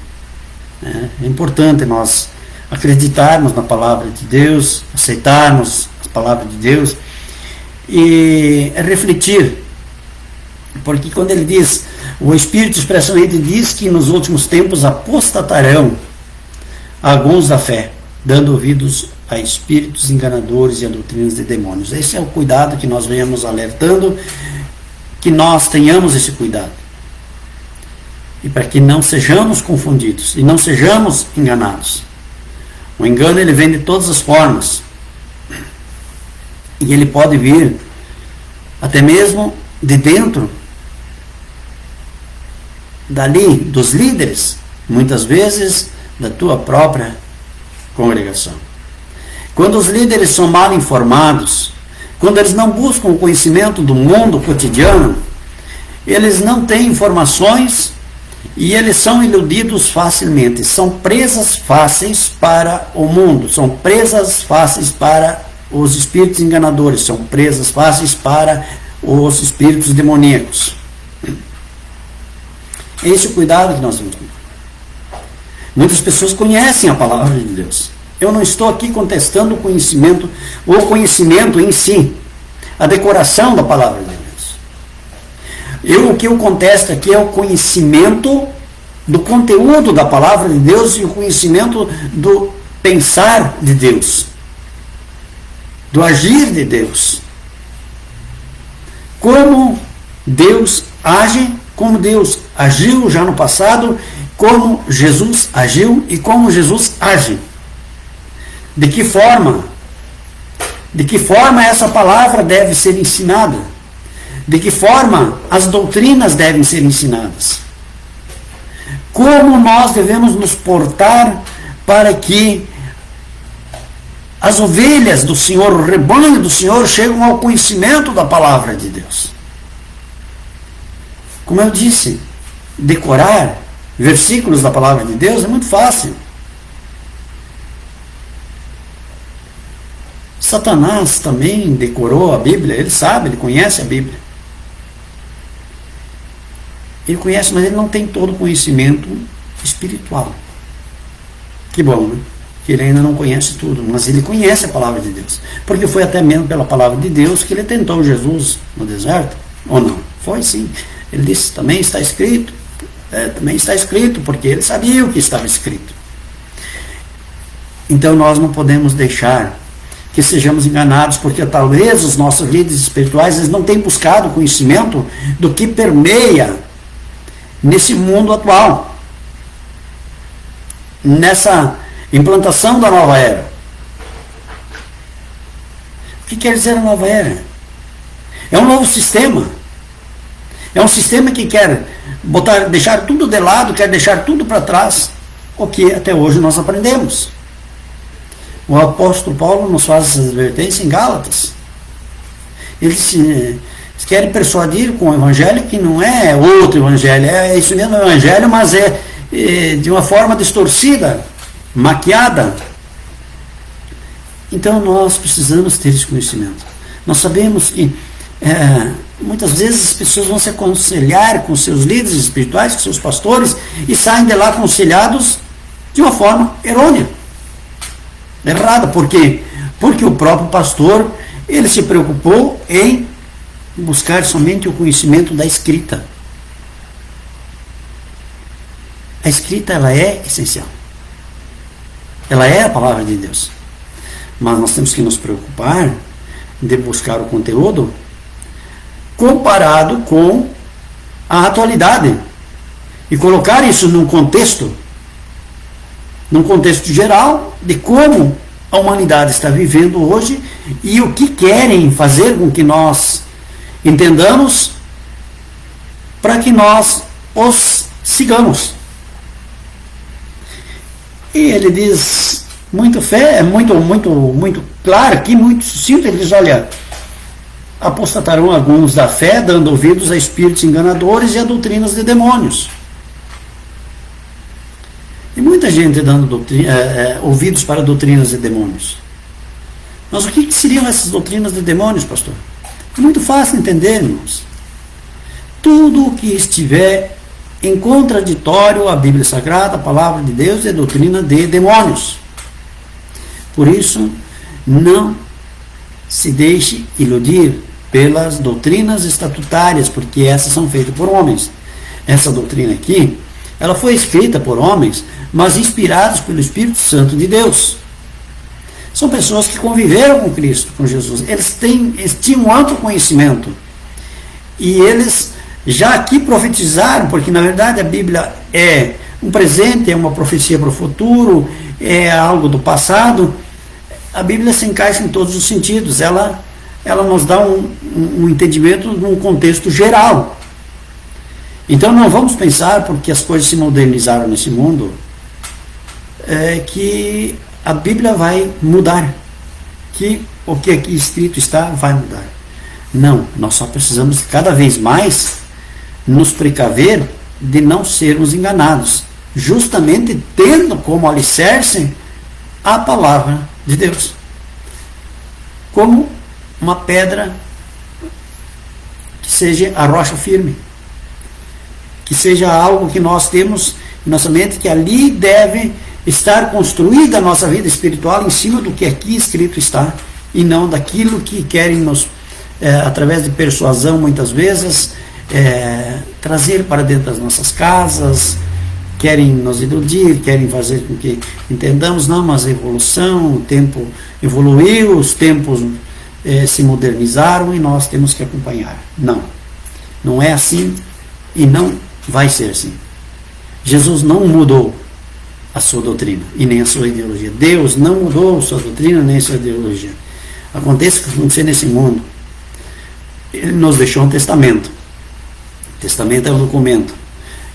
né? É importante nós acreditarmos na palavra de Deus, aceitarmos a palavra de Deus e refletir. Porque quando ele diz, o Espírito expressamente diz que nos últimos tempos apostatarão alguns da fé, dando ouvidos a espíritos enganadores e a doutrinas de demônios. Esse é o cuidado que nós venhamos alertando, que nós tenhamos esse cuidado. E para que não sejamos confundidos e não sejamos enganados. O engano, ele vem de todas as formas. E ele pode vir até mesmo de dentro dali, dos líderes, muitas vezes da tua própria congregação. Quando os líderes são mal informados, quando eles não buscam o conhecimento do mundo cotidiano, eles não têm informações e eles são iludidos facilmente, são presas fáceis para o mundo, são presas fáceis para os espíritos enganadores, são presas fáceis para os espíritos demoníacos. É esse o cuidado que nós temos. Muitas pessoas conhecem a palavra de Deus. Eu não estou aqui contestando o conhecimento em si, a decoração da palavra de Deus. O que eu contesto aqui é o conhecimento do conteúdo da palavra de Deus e o conhecimento do pensar de Deus, do agir de Deus. Como Deus age, como Deus agiu já no passado, como Jesus agiu e como Jesus age. De que forma essa palavra deve ser ensinada? De que forma as doutrinas devem ser ensinadas? Como nós devemos nos portar para que as ovelhas do Senhor, o rebanho do Senhor, cheguem ao conhecimento da palavra de Deus? Como eu disse, decorar versículos da palavra de Deus é muito fácil. Satanás também decorou a Bíblia, ele sabe, ele conhece a Bíblia. Ele conhece, mas ele não tem todo o conhecimento espiritual. Que bom, né? Que ele ainda não conhece tudo, mas ele conhece a palavra de Deus. Porque foi até mesmo pela palavra de Deus que ele tentou Jesus no deserto, ou não? Foi sim. Ele disse, também está escrito. Também está escrito, porque ele sabia o que estava escrito. Então nós não podemos deixar que sejamos enganados, porque talvez os nossos líderes espirituais eles não tenham buscado conhecimento do que permeia nesse mundo atual, nessa implantação da nova era. O que quer dizer a nova era? É um novo sistema. É um sistema que quer deixar tudo de lado, quer deixar tudo para trás, o que até hoje nós aprendemos. O apóstolo Paulo nos faz essa advertência em Gálatas. Eles querem persuadir com o evangelho que não é outro evangelho, é isso mesmo, é o evangelho, mas é de uma forma distorcida, maquiada. Então nós precisamos ter esse conhecimento. Nós sabemos que muitas vezes as pessoas vão se aconselhar com seus líderes espirituais, com seus pastores, e saem de lá aconselhados de uma forma errônea, errada. Por quê? Porque o próprio pastor, ele se preocupou em buscar somente o conhecimento da escrita. A escrita, ela é essencial. Ela é a palavra de Deus. Mas nós temos que nos preocupar de buscar o conteúdo comparado com a atualidade e colocar isso num contexto geral de como a humanidade está vivendo hoje e o que querem fazer com que nós entendamos para que nós os sigamos. E ele diz muito muito claro aqui, muito sucinto. Ele diz: olha, apostatarão alguns da fé, dando ouvidos a espíritos enganadores e a doutrinas de demônios. E muita gente dando ouvidos para doutrinas de demônios. Mas o que seriam essas doutrinas de demônios, pastor? É muito fácil entender, irmãos. Tudo o que estiver em contraditório à Bíblia Sagrada, a palavra de Deus, é doutrina de demônios. Por isso, não se deixe iludir pelas doutrinas estatutárias, porque essas são feitas por homens. Essa doutrina aqui, ela foi escrita por homens, mas inspirados pelo Espírito Santo de Deus. São pessoas que conviveram com Cristo, com Jesus. Eles tinham um amplo conhecimento. E eles já aqui profetizaram, porque na verdade a Bíblia é um presente, é uma profecia para o futuro, é algo do passado. A Bíblia se encaixa em todos os sentidos. Ela nos dá um entendimento num contexto geral. Então não vamos pensar, porque as coisas se modernizaram nesse mundo, que a Bíblia vai mudar, que o que aqui escrito está vai mudar. Não, nós só precisamos cada vez mais nos precaver de não sermos enganados, justamente tendo como alicerce a palavra de Deus, como uma pedra que seja a rocha firme, que seja algo que nós temos em nossa mente, que ali deve estar construída a nossa vida espiritual em cima do que aqui escrito está, e não daquilo que querem nos, através de persuasão muitas vezes, trazer para dentro das nossas casas, querem nos iludir, querem fazer com que entendamos. Não, mas a evolução, o tempo evoluiu, os tempos se modernizaram e nós temos que acompanhar. Não, não é assim e não vai ser assim. Jesus não mudou a sua doutrina e nem a sua ideologia. Deus não mudou a sua doutrina nem a sua ideologia. Aconteça o que acontecer nesse mundo, Ele nos deixou um testamento. O testamento é um documento,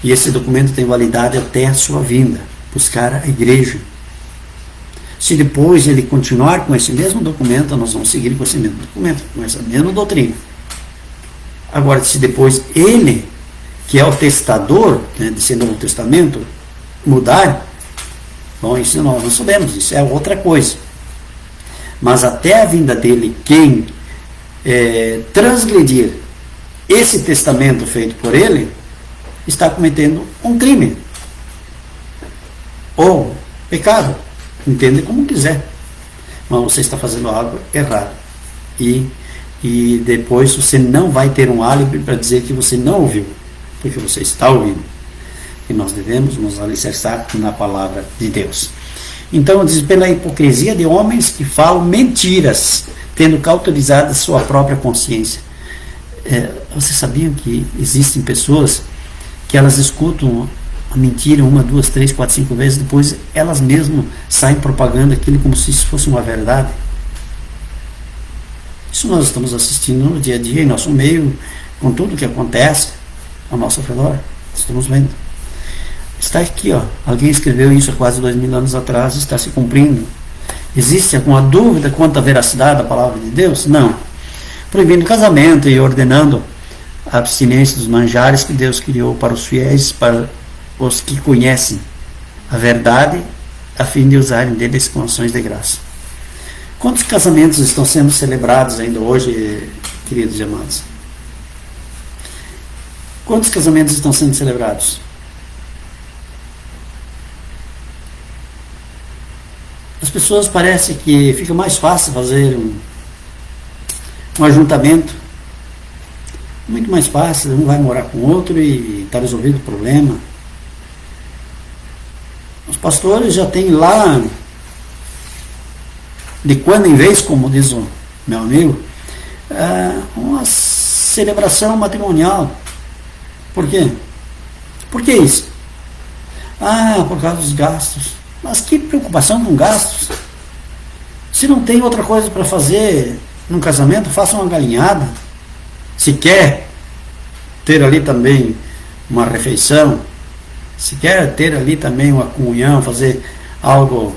e esse documento tem validade até a sua vinda, buscar a igreja. Se depois ele continuar com esse mesmo documento, nós vamos seguir com esse mesmo documento, com essa mesma doutrina. Agora, se depois ele, que é o testador, desse Novo Testamento, mudar, bom, isso nós não sabemos, isso é outra coisa. Mas até a vinda dele, quem transgredir esse testamento feito por ele, está cometendo um crime ou pecado, entende como quiser, mas você está fazendo algo errado, e depois você não vai ter um álibi para dizer que você não ouviu, porque você está ouvindo. E nós devemos nos alicerçar na palavra de Deus. Então diz: pela hipocrisia de homens que falam mentiras, tendo cauterizado a sua própria consciência. Vocês sabiam que existem pessoas que elas escutam a mentira 1, 2, 3, 4, 5 vezes, depois elas mesmas saem propagando aquilo como se isso fosse uma verdade? Isso nós estamos assistindo no dia a dia, em nosso meio, com tudo o que acontece ao nosso redor. Estamos vendo. Está aqui, alguém escreveu isso há quase 2000 anos atrás, está se cumprindo. Existe alguma dúvida quanto à veracidade da palavra de Deus? Não. Proibindo casamento e ordenando a abstinência dos manjares que Deus criou para os fiéis, para os que conhecem a verdade, a fim de usarem deles com ações de graça. Quantos casamentos estão sendo celebrados ainda hoje, queridos e amados? Quantos casamentos estão sendo celebrados? As pessoas parecem que fica mais fácil fazer um ajuntamento. Muito mais fácil, um vai morar com o outro e está resolvido o problema. Os pastores já têm lá, de quando em vez, como diz o meu amigo, uma celebração matrimonial. Por quê? Por que isso? Por causa dos gastos. Mas que preocupação com gastos? Se não tem outra coisa para fazer num casamento, faça uma galinhada. Se quer ter ali também uma refeição, se quer ter ali também uma comunhão, fazer algo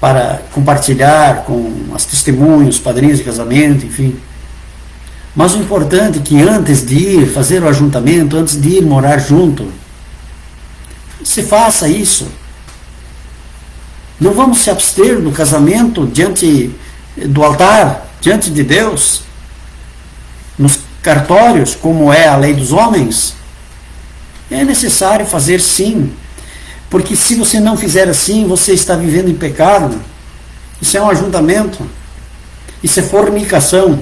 para compartilhar com as testemunhas, padrinhos de casamento, enfim. Mas o importante é que antes de ir fazer o ajuntamento, antes de ir morar junto, se faça isso. Não vamos se abster do casamento diante do altar, diante de Deus, nos cartórios, como é a lei dos homens. É necessário fazer sim, porque se você não fizer assim, você está vivendo em pecado. Isso é um ajuntamento, isso é fornicação,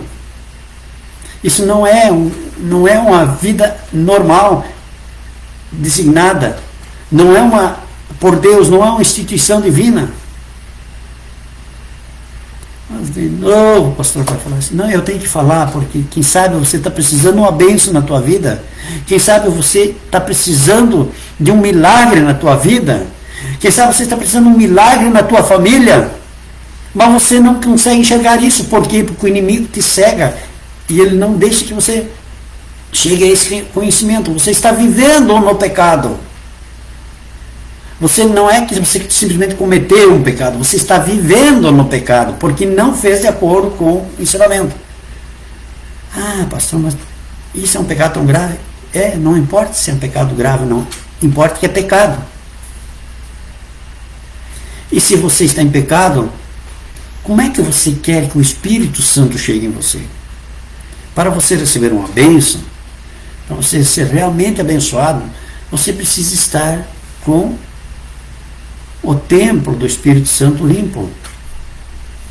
isso não é uma vida normal, designada, não é por Deus, não é uma instituição divina. Mas de novo o pastor vai falar assim, não, eu tenho que falar, porque quem sabe você está precisando de uma bênção na tua vida, quem sabe você está precisando de um milagre na tua vida, quem sabe você está precisando de um milagre na tua família, mas você não consegue enxergar isso. Por quê? Porque o inimigo te cega e ele não deixa que você chegue a esse conhecimento. Você está vivendo no pecado. Você não é que você simplesmente cometeu um pecado, você está vivendo no pecado, porque não fez de acordo com o ensinamento. Pastor, mas isso é um pecado tão grave? Não importa se é um pecado grave, não. Importa que é pecado. E se você está em pecado, como é que você quer que o Espírito Santo chegue em você? Para você receber uma bênção, para você ser realmente abençoado, você precisa estar com o templo do Espírito Santo limpo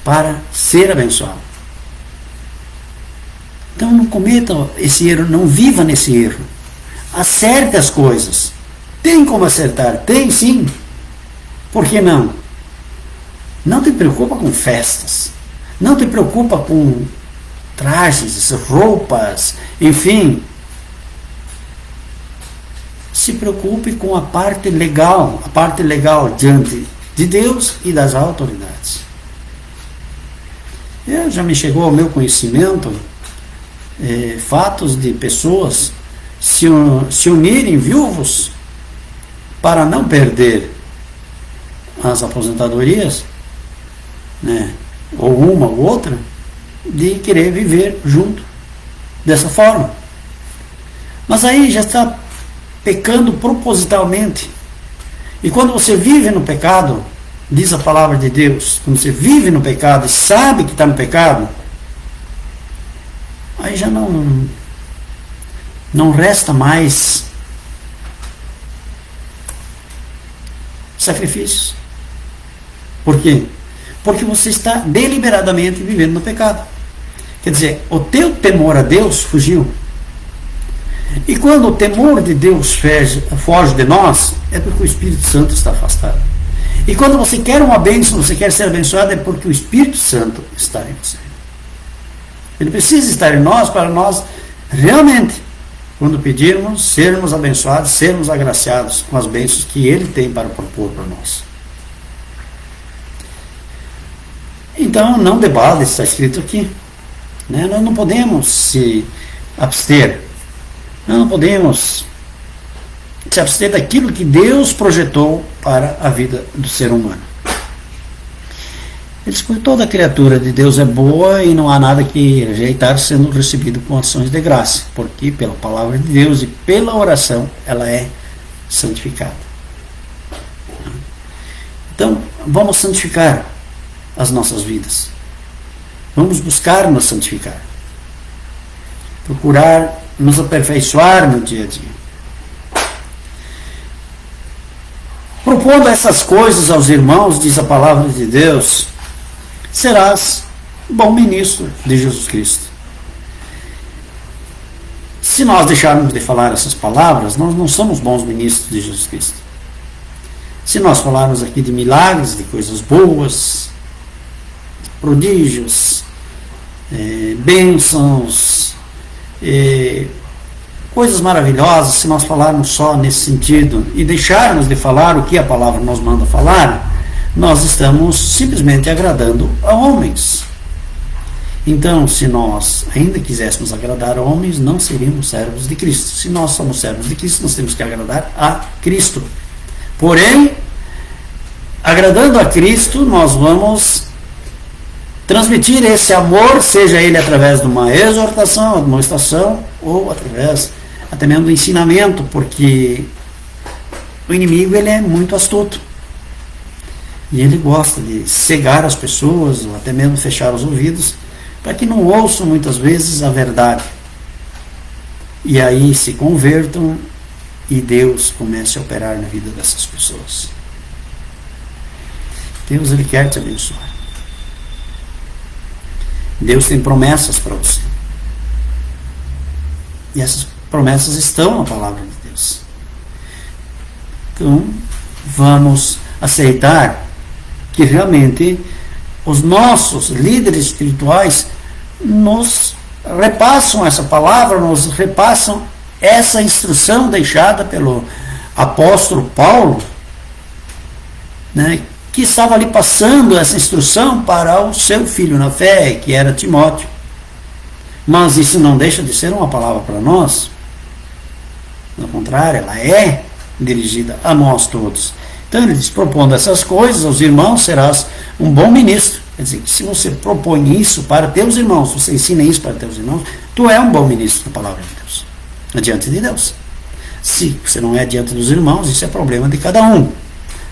para ser abençoado. Então não cometa esse erro, não viva nesse erro. Acerte as coisas. Tem como acertar? Tem sim. Por que não? Não te preocupa com festas. Não te preocupa com trajes, roupas, enfim. Se preocupe com a parte legal diante de Deus e das autoridades. Já me chegou ao meu conhecimento fatos de pessoas se unirem viúvos para não perder as aposentadorias, né, ou uma ou outra, de querer viver junto dessa forma. Mas aí já está pecando propositalmente. E quando você vive no pecado, diz a palavra de Deus, quando você vive no pecado e sabe que está no pecado, aí já não resta mais sacrifícios. Por quê? Porque você está deliberadamente vivendo no pecado. Quer dizer, o teu temor a Deus fugiu. E quando o temor de Deus foge de nós, é porque o Espírito Santo está afastado. E quando você quer uma bênção, você quer ser abençoado, é porque o Espírito Santo está em você. Ele precisa estar em nós para nós realmente, quando pedirmos, sermos abençoados, sermos agraciados com as bênçãos que Ele tem para propor para nós. Então, não debale, está escrito aqui. Né? Nós não podemos se abster. Nós não podemos se abster daquilo que Deus projetou para a vida do ser humano. Ele diz que toda criatura de Deus é boa e não há nada que rejeitar sendo recebido com ações de graça, porque pela palavra de Deus e pela oração ela é santificada. Então, vamos santificar as nossas vidas. Vamos buscar nos santificar. Procurar nos aperfeiçoar no dia a dia. propondo essas coisas aos irmãos, diz a palavra de Deus, serás bom ministro de Jesus Cristo. Se nós deixarmos de falar essas palavras, nós não somos bons ministros de Jesus Cristo. Se nós falarmos aqui de milagres, de coisas boas, prodígios, bênçãos, coisas maravilhosas, se nós falarmos só nesse sentido e deixarmos de falar o que a palavra nos manda falar, nós estamos simplesmente agradando a homens. Então, se nós ainda quiséssemos agradar a homens, não seríamos servos de Cristo. Se nós somos servos de Cristo, nós temos que agradar a Cristo. Porém, agradando a Cristo, nós vamos transmitir esse amor, seja ele através de uma exortação, admoestação, ou através até mesmo do ensinamento, porque o inimigo ele é muito astuto. E ele gosta de cegar as pessoas, ou até mesmo fechar os ouvidos, para que não ouçam muitas vezes a verdade. E aí se convertam e Deus comece a operar na vida dessas pessoas. Deus ele quer te abençoar. Deus tem promessas para você. E essas promessas estão na palavra de Deus. Então, vamos aceitar que realmente os nossos líderes espirituais nos repassam essa palavra, nos repassam essa instrução deixada pelo apóstolo Paulo, né, que estava ali passando essa instrução para o seu filho na fé, que era Timóteo. Mas isso não deixa de ser uma palavra para nós. Ao contrário, ela é dirigida a nós todos. Então ele diz, propondo essas coisas aos irmãos, serás um bom ministro. Quer dizer, que se você propõe isso para teus irmãos, você ensina isso para teus irmãos, tu é um bom ministro da palavra de Deus, diante de Deus. Se você não é diante dos irmãos, isso é problema de cada um.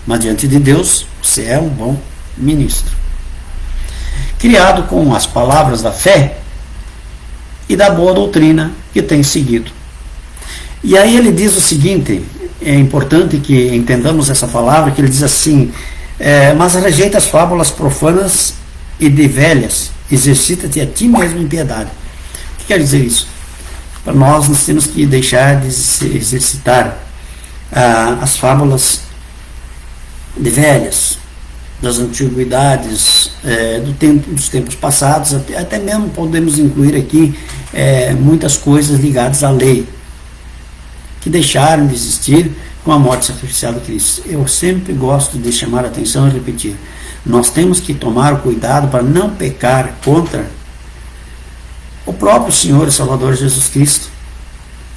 Mas diante de Deus, você é um bom ministro. Criado com as palavras da fé e da boa doutrina que tem seguido. E aí ele diz o seguinte, é importante que entendamos essa palavra, que ele diz assim, mas rejeita as fábulas profanas e de velhas, exercita-te a ti mesmo em piedade. O que quer dizer isso? Para nós temos que deixar de exercitar as fábulas de velhas, das antiguidades, dos tempos passados, até mesmo podemos incluir aqui muitas coisas ligadas à lei, que deixaram de existir com a morte sacrificial de Cristo. Eu sempre gosto de chamar a atenção e repetir, nós temos que tomar o cuidado para não pecar contra o próprio Senhor e Salvador Jesus Cristo,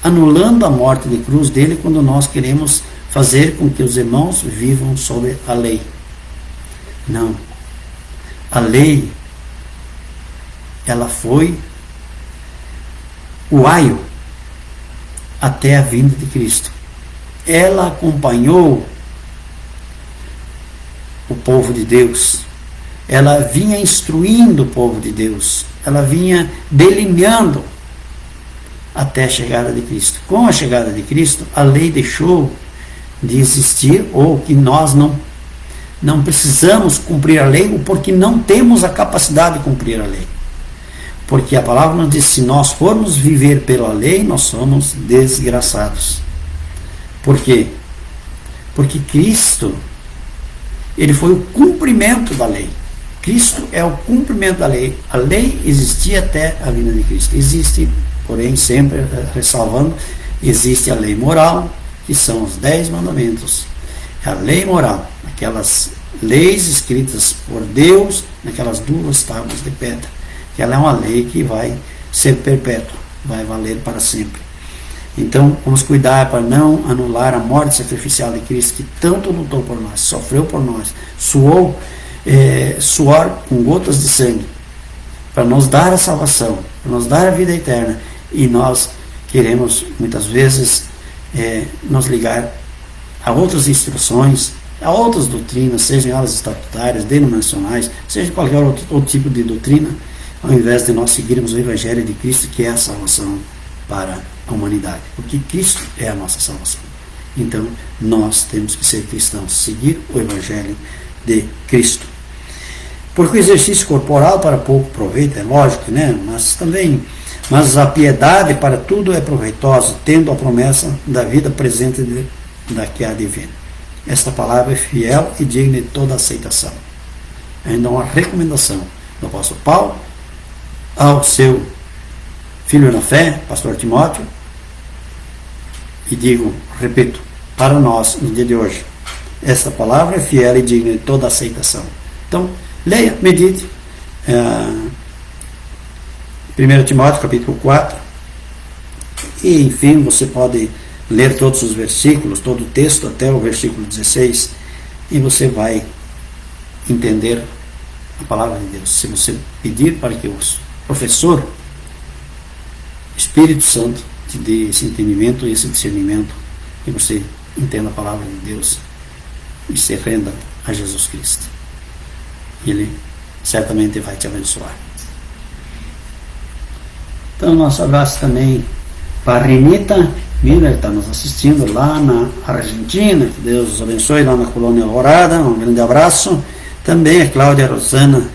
anulando a morte de cruz dele quando nós queremos fazer com que os irmãos vivam sob a lei. Não. A lei, ela foi o aio até a vinda de Cristo. Ela acompanhou o povo de Deus. Ela vinha instruindo o povo de Deus. Ela vinha delineando até a chegada de Cristo. Com a chegada de Cristo, a lei deixou de existir, ou que nós não precisamos cumprir a lei, ou porque não temos a capacidade de cumprir a lei. Porque a palavra nos diz, se nós formos viver pela lei, nós somos desgraçados. Por quê? Porque Cristo, ele foi o cumprimento da lei. Cristo é o cumprimento da lei. A lei existia até a vinda de Cristo. Existe, porém, sempre ressalvando, existe a lei moral, que são os 10 mandamentos. A lei moral, aquelas leis escritas por Deus naquelas 2 tábuas de pedra. Ela é uma lei que vai ser perpétua, vai valer para sempre. Então, vamos cuidar para não anular a morte sacrificial de Cristo, que tanto lutou por nós, sofreu por nós, suou suor com gotas de sangue, para nos dar a salvação, para nos dar a vida eterna. E nós queremos, muitas vezes, nos ligar a outras instruções, a outras doutrinas, sejam elas estatutárias, denominacionais, seja qualquer outro tipo de doutrina, ao invés de nós seguirmos o Evangelho de Cristo, que é a salvação para a humanidade. Porque Cristo é a nossa salvação. Então, nós temos que ser cristãos, seguir o Evangelho de Cristo. Porque o exercício corporal para pouco proveito, é lógico, né? Mas a piedade para tudo é proveitosa, tendo a promessa da vida presente da que há de vir. Esta palavra é fiel e digna de toda aceitação. Ainda uma recomendação do apóstolo Paulo ao seu filho na fé, pastor Timóteo, e digo, repito, para nós, no dia de hoje, esta palavra é fiel e digna de toda aceitação. Então, leia, medite. 1 Timóteo, capítulo 4. E, enfim, você pode ler todos os versículos, todo o texto, até o versículo 16, e você vai entender a palavra de Deus. Se você pedir para que o professor, Espírito Santo, te dê esse entendimento e esse discernimento, e você entenda a palavra de Deus e se renda a Jesus Cristo. Ele certamente vai te abençoar. Então, nosso abraço também para a Renita Miller, está nos assistindo lá na Argentina. Que Deus os abençoe lá na Colônia Alvorada. Um grande abraço. Também a Cláudia Rosana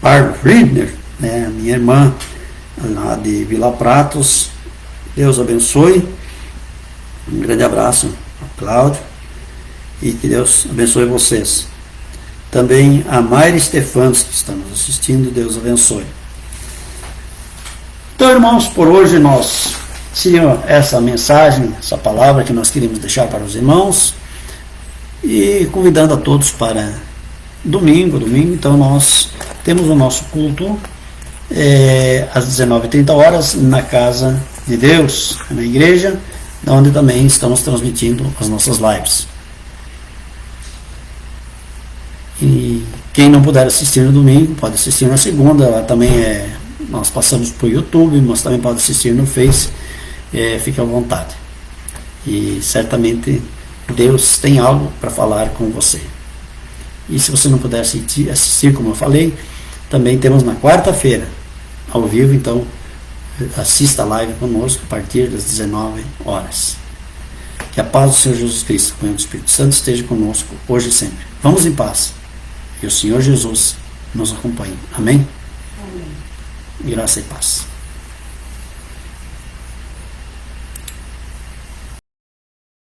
Pardo Friedner, né, minha irmã lá de Vila Pratos. Deus abençoe. Um grande abraço a Cláudia e que Deus abençoe vocês. Também a Mayra Stefanos, que está nos assistindo. Deus abençoe. Então, irmãos, por hoje nós tinha essa mensagem, essa palavra que nós queríamos deixar para os irmãos, e convidando a todos para domingo, então nós temos o nosso culto às 19h30 na casa de Deus, na igreja, onde também estamos transmitindo as nossas lives. E quem não puder assistir no domingo, pode assistir na segunda. Lá também nós passamos por YouTube, mas também pode assistir no Face. Fique à vontade. E certamente Deus tem algo para falar com você. E se você não puder assistir, como eu falei, também temos na quarta-feira, ao vivo. Então, assista a live conosco a partir das 19 horas. Que a paz do Senhor Jesus Cristo, com o Espírito Santo, esteja conosco hoje e sempre. Vamos em paz. E o Senhor Jesus nos acompanhe. Amém? Amém. Graça e paz.